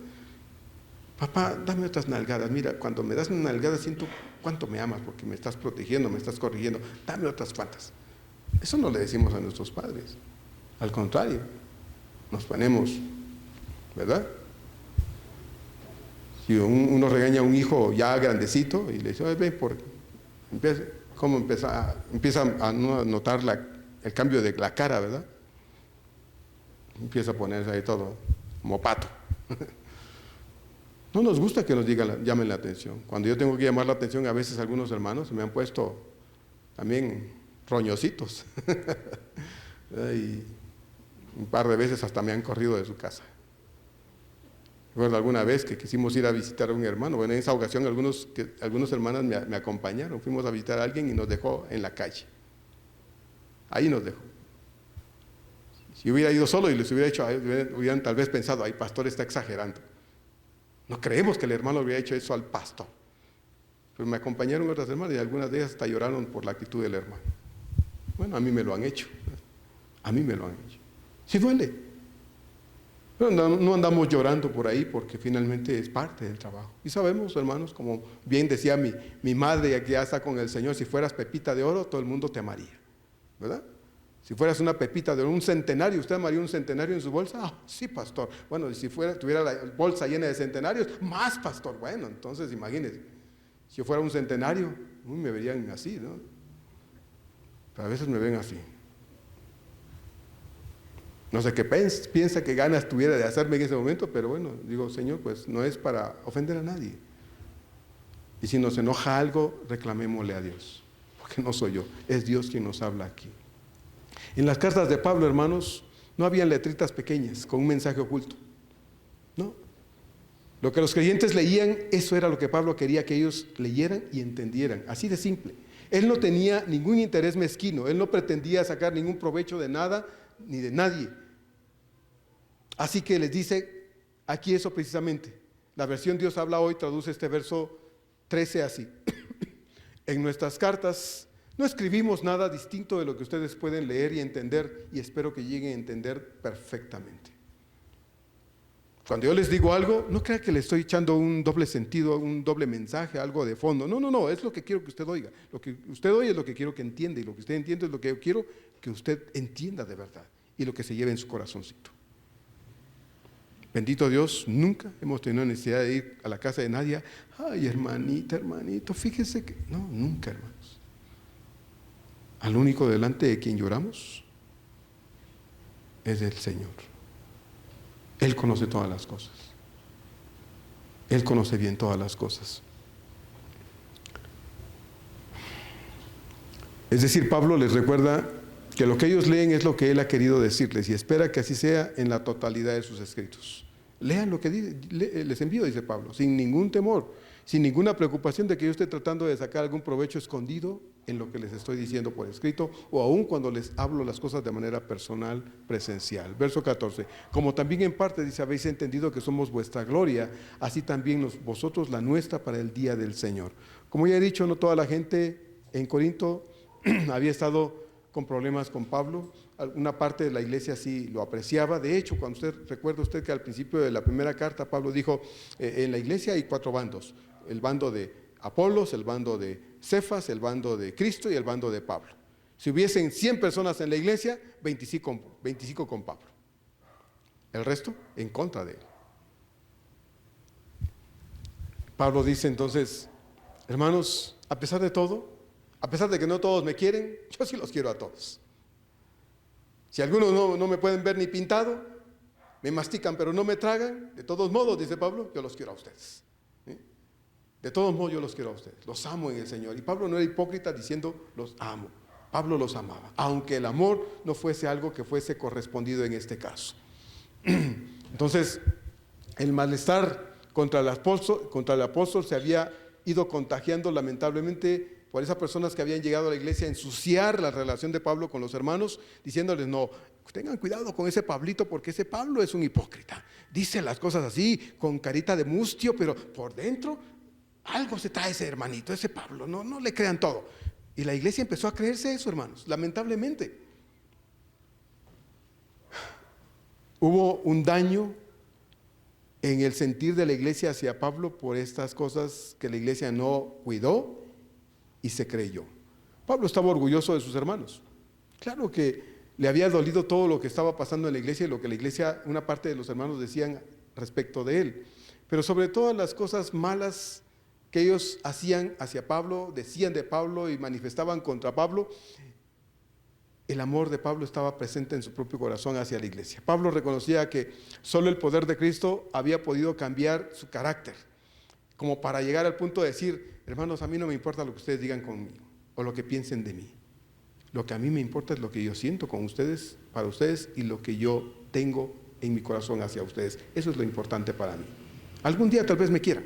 Papá, dame otras nalgadas. Mira, cuando me das una nalgada siento cuánto me amas, porque me estás protegiendo, me estás corrigiendo. Dame otras cuantas. Eso no le decimos a nuestros padres. Al contrario, nos ponemos, ¿verdad? Si uno regaña a un hijo ya grandecito y le dice, ven, ¿cómo empieza a notar el cambio de la cara, verdad? Empieza a ponerse ahí todo como pato. No nos gusta que nos llamen la atención. Cuando yo tengo que llamar la atención, a veces algunos hermanos me han puesto también roñositos. Y un par de veces hasta me han corrido de su casa. Recuerdo alguna vez que quisimos ir a visitar a un hermano. Bueno, en esa ocasión algunos hermanos me acompañaron. Fuimos a visitar a alguien y nos dejó en la calle. Ahí nos dejó. Si hubiera ido solo y les hubiera hecho, hubieran tal vez pensado, ay, pastor está exagerando. No creemos que el hermano hubiera hecho eso al pastor. Pero me acompañaron otras hermanas y algunas de ellas hasta lloraron por la actitud del hermano. Bueno, a mí me lo han hecho. A mí me lo han hecho. Sí duele. Pero no andamos llorando por ahí porque finalmente es parte del trabajo. Y sabemos, hermanos, como bien decía mi madre, que ya está con el Señor, si fueras pepita de oro, todo el mundo te amaría, ¿verdad? Si fueras una pepita de oro, un centenario, ¿usted amaría un centenario en su bolsa? Ah, sí, pastor. Bueno, y si tuviera la bolsa llena de centenarios, más, pastor. Bueno, entonces imagínese, si yo fuera un centenario, me verían así, ¿no? Pero a veces me ven así. No sé qué piensa que ganas tuviera de hacerme en ese momento, pero bueno, digo, Señor, pues no es para ofender a nadie. Y si nos enoja algo, reclamémosle a Dios, porque no soy yo, es Dios quien nos habla aquí. En las cartas de Pablo, hermanos, no habían letritas pequeñas con un mensaje oculto. No. Lo que los creyentes leían, eso era lo que Pablo quería que ellos leyeran y entendieran, así de simple. Él no tenía ningún interés mezquino, él no pretendía sacar ningún provecho de nada ni de nadie. Así que les dice aquí eso precisamente. La versión Dios habla hoy traduce este verso 13 así. En nuestras cartas no escribimos nada distinto de lo que ustedes pueden leer y entender, y espero que lleguen a entender perfectamente. Cuando yo les digo algo, no crea que le estoy echando un doble sentido, un doble mensaje, algo de fondo. No, es lo que quiero que usted oiga. Lo que usted oye es lo que quiero que entienda, y lo que usted entiende es lo que yo quiero que usted entienda de verdad, y lo que se lleve en su corazoncito. Bendito Dios, nunca hemos tenido necesidad de ir a la casa de nadie. Ay, hermanita, hermanito, fíjese que... No, nunca, hermanos. Al único delante de quien lloramos es el Señor. Él conoce todas las cosas. Él conoce bien todas las cosas. Es decir, Pablo les recuerda que lo que ellos leen es lo que él ha querido decirles, y espera que así sea en la totalidad de sus escritos. Lean lo que les envío, dice Pablo, sin ningún temor, sin ninguna preocupación de que yo esté tratando de sacar algún provecho escondido en lo que les estoy diciendo por escrito, o aún cuando les hablo las cosas de manera personal, presencial. Verso 14, como también en parte dice, habéis entendido que somos vuestra gloria, así también vosotros la nuestra para el día del Señor. Como ya he dicho, no toda la gente en Corinto había estado con problemas con Pablo. Una parte de la iglesia sí lo apreciaba. De hecho, cuando recuerda usted que al principio de la primera carta Pablo dijo, en la iglesia hay 4 bandos, el bando de Apolos, el bando de Cefas, el bando de Cristo y el bando de Pablo. Si hubiesen 100 personas en la iglesia, 25 con Pablo, el resto en contra de él. Pablo dice entonces, hermanos, a pesar de todo, a pesar de que no todos me quieren, yo sí los quiero a todos. Si algunos no me pueden ver ni pintado, me mastican pero no me tragan, de todos modos, dice Pablo, yo los quiero a ustedes. De todos modos yo los quiero a ustedes, los amo en el Señor. Y Pablo no era hipócrita diciendo los amo. Pablo los amaba, aunque el amor no fuese algo que fuese correspondido en este caso. Entonces, el malestar contra el apóstol se había ido contagiando lamentablemente por esas personas que habían llegado a la iglesia a ensuciar la relación de Pablo con los hermanos, diciéndoles, no, tengan cuidado con ese Pablito, porque ese Pablo es un hipócrita, dice las cosas así, con carita de mustio, pero por dentro algo se trae ese hermanito, ese Pablo, no le crean todo. Y la iglesia empezó a creerse eso, hermanos, lamentablemente. Hubo un daño en el sentir de la iglesia hacia Pablo por estas cosas que la iglesia no cuidó y se creyó. Pablo estaba orgulloso de sus hermanos. Claro que le había dolido todo lo que estaba pasando en la iglesia y lo que la iglesia, una parte de los hermanos decían respecto de él. Pero sobre todas las cosas malas que ellos hacían hacia Pablo, decían de Pablo y manifestaban contra Pablo, el amor de Pablo estaba presente en su propio corazón hacia la iglesia. Pablo reconocía que solo el poder de Cristo había podido cambiar su carácter, como para llegar al punto de decir, hermanos, a mí no me importa lo que ustedes digan conmigo o lo que piensen de mí. Lo que a mí me importa es lo que yo siento con ustedes, para ustedes, y lo que yo tengo en mi corazón hacia ustedes. Eso es lo importante para mí. Algún día tal vez me quieran,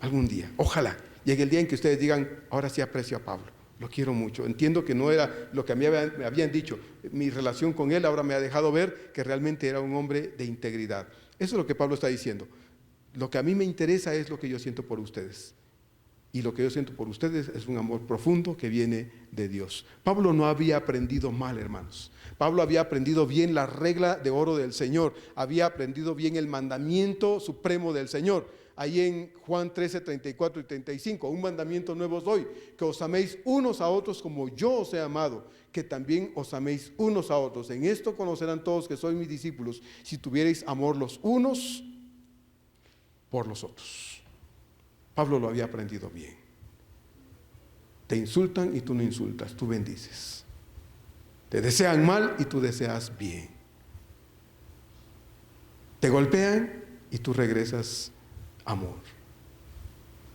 algún día, ojalá llegue el día en que ustedes digan, ahora sí aprecio a Pablo, lo quiero mucho, entiendo que no era lo que me habían dicho, mi relación con él ahora me ha dejado ver que realmente era un hombre de integridad. Eso es lo que Pablo está diciendo. Lo que a mí me interesa es lo que yo siento por ustedes. Y lo que yo siento por ustedes es un amor profundo que viene de Dios. Pablo no había aprendido mal, hermanos. Pablo había aprendido bien la regla de oro del Señor. Había aprendido bien el mandamiento supremo del Señor. Ahí en Juan 13, 34 y 35, un mandamiento nuevo os doy, que os améis unos a otros como yo os he amado, que también os améis unos a otros. En esto conocerán todos que sois mis discípulos, si tuvierais amor los unos por los otros. Pablo lo había aprendido bien. Te insultan y tú no insultas, tú bendices. Te desean mal y tú deseas bien. Te golpean y tú regresas amor.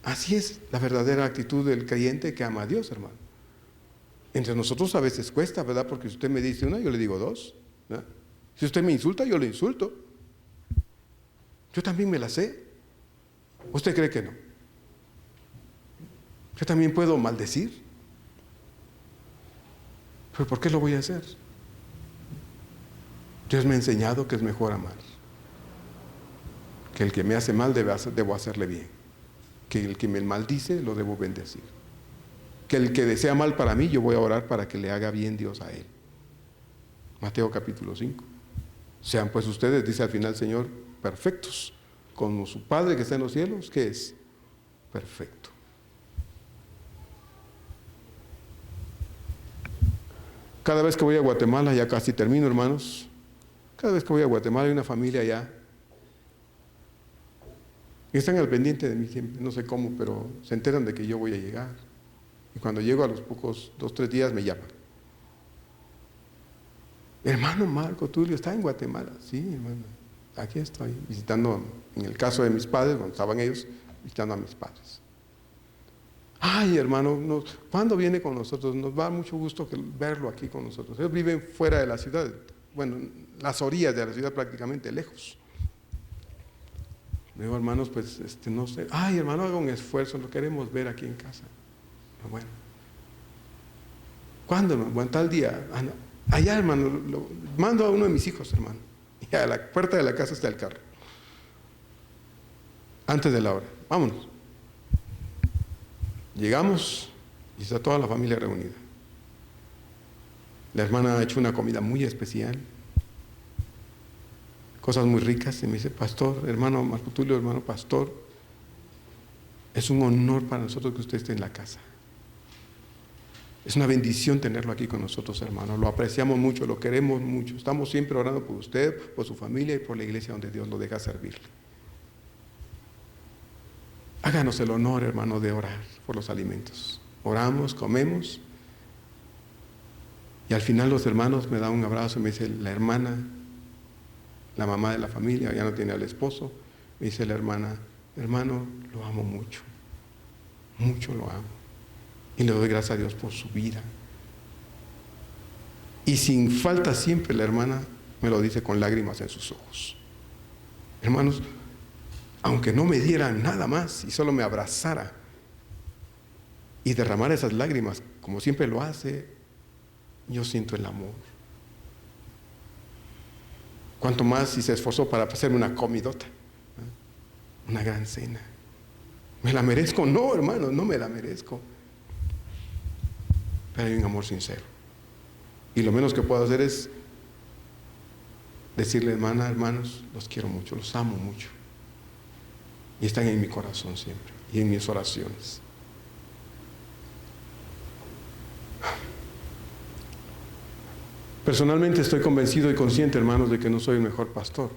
Así es la verdadera actitud del creyente que ama a Dios, hermano. Entre nosotros a veces cuesta, ¿verdad? Porque si usted me dice una, yo le digo dos, ¿verdad? Si usted me insulta, yo le insulto. Yo también me la sé. ¿Usted cree que no? Yo también puedo maldecir. ¿Pero por qué lo voy a hacer? Dios me ha enseñado que es mejor amar. que el que me hace mal debo hacerle bien, que el que me maldice lo debo bendecir, que el que desea mal para mí, yo voy a orar para que le haga bien Dios a él. Mateo capítulo 5. Sean pues ustedes, dice al final el Señor, perfectos, como su Padre que está en los cielos, que es perfecto. Cada vez que voy a Guatemala, ya casi termino, hermanos, cada vez que voy a Guatemala hay una familia allá y están al pendiente de mí siempre, no sé cómo, pero se enteran de que yo voy a llegar. Y cuando llego a los pocos 2, 3 días me llaman. Hermano Marco Tulio, ¿está en Guatemala? Sí, hermano, aquí estoy, visitando, en el caso de mis padres, cuando estaban ellos, visitando a mis padres. Ay, hermano, ¿cuándo viene con nosotros? Nos da mucho gusto verlo aquí con nosotros. Ellos viven fuera de la ciudad, bueno, las orillas de la ciudad prácticamente, lejos. Le digo, hermanos, pues no sé. Ay, hermano, haga un esfuerzo, lo queremos ver aquí en casa. Bueno. ¿Cuándo, hermano? Bueno, tal día. Ah, no. Allá, hermano, mando a uno de mis hijos, hermano. Y a la puerta de la casa está el carro. Antes de la hora. Vámonos. Llegamos y está toda la familia reunida. La hermana ha hecho una comida muy especial, cosas muy ricas, y me dice, pastor, hermano Marco Tulio, hermano pastor, es un honor para nosotros que usted esté en la casa. Es una bendición tenerlo aquí con nosotros, hermano. Lo apreciamos mucho, lo queremos mucho. Estamos siempre orando por usted, por su familia y por la iglesia donde Dios lo deja servirle. Háganos el honor, hermano, de orar por los alimentos. Oramos, comemos, y al final los hermanos me dan un abrazo y me dice la hermana, la mamá de la familia, ya no tiene al esposo, me dice la hermana, hermano, lo amo mucho, mucho lo amo, y le doy gracias a Dios por su vida. Y sin falta siempre la hermana me lo dice con lágrimas en sus ojos. Hermanos, aunque no me diera nada más y solo me abrazara y derramara esas lágrimas, como siempre lo hace, yo siento el amor. Cuanto más si se esforzó para hacerme una comidota, una gran cena. ¿Me la merezco? No, hermano, no me la merezco. Pero hay un amor sincero. Y lo menos que puedo hacer es decirle, hermana, hermanos, los quiero mucho, los amo mucho. Y están en mi corazón siempre y en mis oraciones. Personalmente estoy convencido y consciente, hermanos, de que no soy el mejor pastor.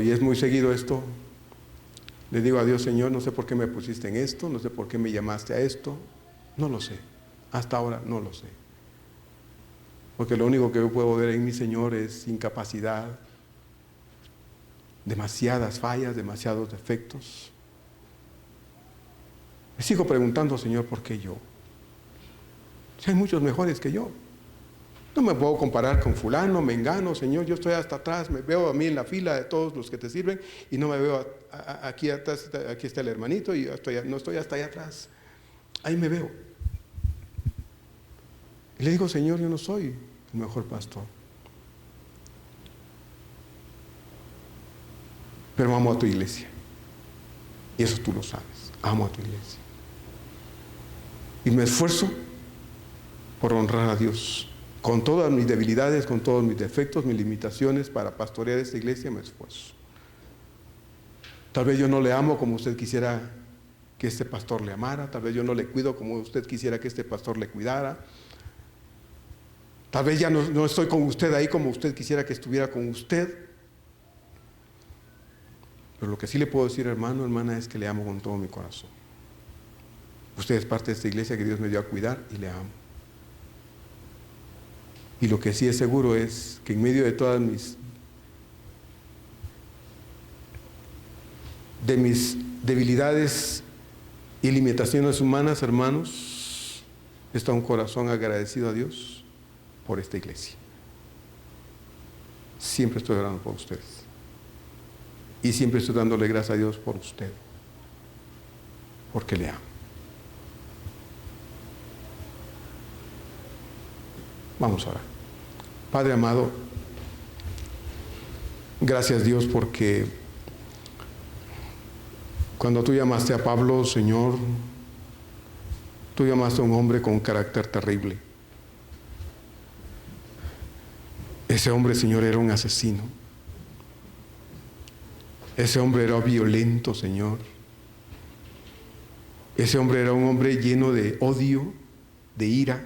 Y es muy seguido esto, le digo a Dios, Señor, no sé por qué me pusiste en esto, no sé por qué me llamaste a esto, no lo sé. Hasta ahora no lo sé. Porque lo único que yo puedo ver en mi Señor es incapacidad, demasiadas fallas, demasiados defectos. Me sigo preguntando, Señor, ¿por qué yo? Si hay muchos mejores que yo. No me puedo comparar con fulano, mengano, Señor, yo estoy hasta atrás, me veo a mí en la fila de todos los que te sirven y no me veo aquí atrás, aquí está el hermanito y no estoy hasta allá atrás. Ahí me veo. Y le digo, Señor, yo no soy el mejor pastor. Pero amo a tu iglesia. Y eso tú lo sabes. Amo a tu iglesia. Y me esfuerzo por honrar a Dios. Con todas mis debilidades, con todos mis defectos, mis limitaciones, para pastorear esta iglesia me esfuerzo. Tal vez yo no le amo como usted quisiera que este pastor le amara. Tal vez yo no le cuido como usted quisiera que este pastor le cuidara. Tal vez ya no estoy con usted ahí como usted quisiera que estuviera con usted. Pero lo que sí le puedo decir, hermano, hermana, es que le amo con todo mi corazón. Usted es parte de esta iglesia que Dios me dio a cuidar y le amo. Y lo que sí es seguro es que en medio de todas mis debilidades y limitaciones humanas, hermanos, está un corazón agradecido a Dios por esta iglesia. Siempre estoy orando por ustedes. Y siempre estoy dándole gracias a Dios por usted. Porque le amo. Vamos a orar. Padre amado, Gracias, Dios, porque cuando tú llamaste a Pablo, Señor, tú llamaste a un hombre con un carácter terrible. Ese hombre, Señor, era un asesino. Ese hombre era violento, Señor. Ese hombre era un hombre lleno de odio, de ira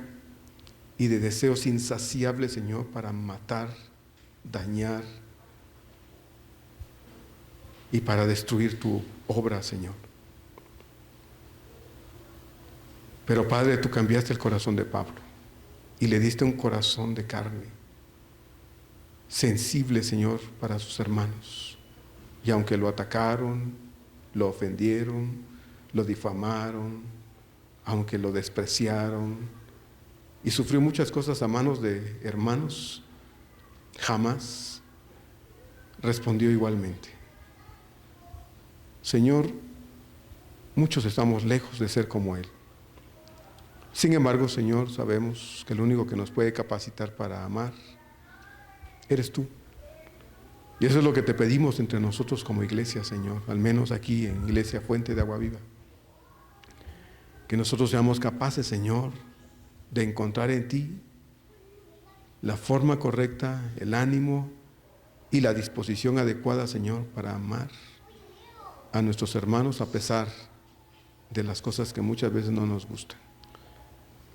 y de deseos insaciables, Señor, para matar, dañar y para destruir tu obra, Señor. Pero, Padre, tú cambiaste el corazón de Pablo y le diste un corazón de carne, sensible, Señor, para sus hermanos. Y aunque lo atacaron, lo ofendieron, lo difamaron, aunque lo despreciaron y sufrió muchas cosas a manos de hermanos, jamás respondió igualmente. Señor, muchos estamos lejos de ser como Él. Sin embargo, Señor, sabemos que lo único que nos puede capacitar para amar eres tú. Y eso es lo que te pedimos entre nosotros como iglesia, Señor, al menos aquí en Iglesia Fuente de Agua Viva. Que nosotros seamos capaces, Señor, de encontrar en ti la forma correcta, el ánimo y la disposición adecuada, Señor, para amar a nuestros hermanos a pesar de las cosas que muchas veces no nos gustan.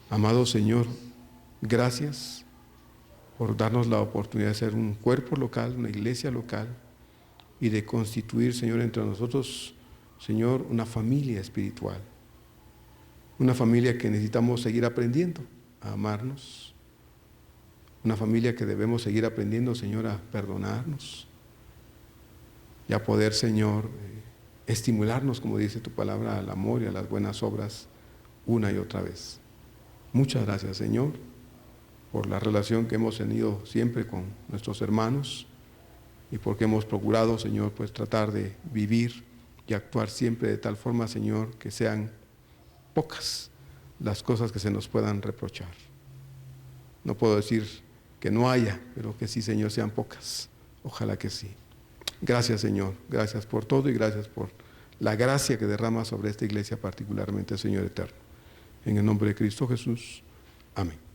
Amado Señor, gracias por darnos la oportunidad de ser un cuerpo local, una iglesia local y de constituir, Señor, entre nosotros, Señor, una familia espiritual. Una familia que necesitamos seguir aprendiendo a amarnos. Una familia que debemos seguir aprendiendo, Señor, a perdonarnos y a poder, Señor, estimularnos, como dice tu palabra, al amor y a las buenas obras una y otra vez. Muchas gracias, Señor, por la relación que hemos tenido siempre con nuestros hermanos y porque hemos procurado, Señor, pues tratar de vivir y actuar siempre de tal forma, Señor, que sean pocas las cosas que se nos puedan reprochar. No puedo decir que no haya, pero que sí, Señor, sean pocas. Ojalá que sí. Gracias, Señor. Gracias por todo y gracias por la gracia que derrama sobre esta iglesia particularmente, Señor eterno. En el nombre de Cristo Jesús. Amén.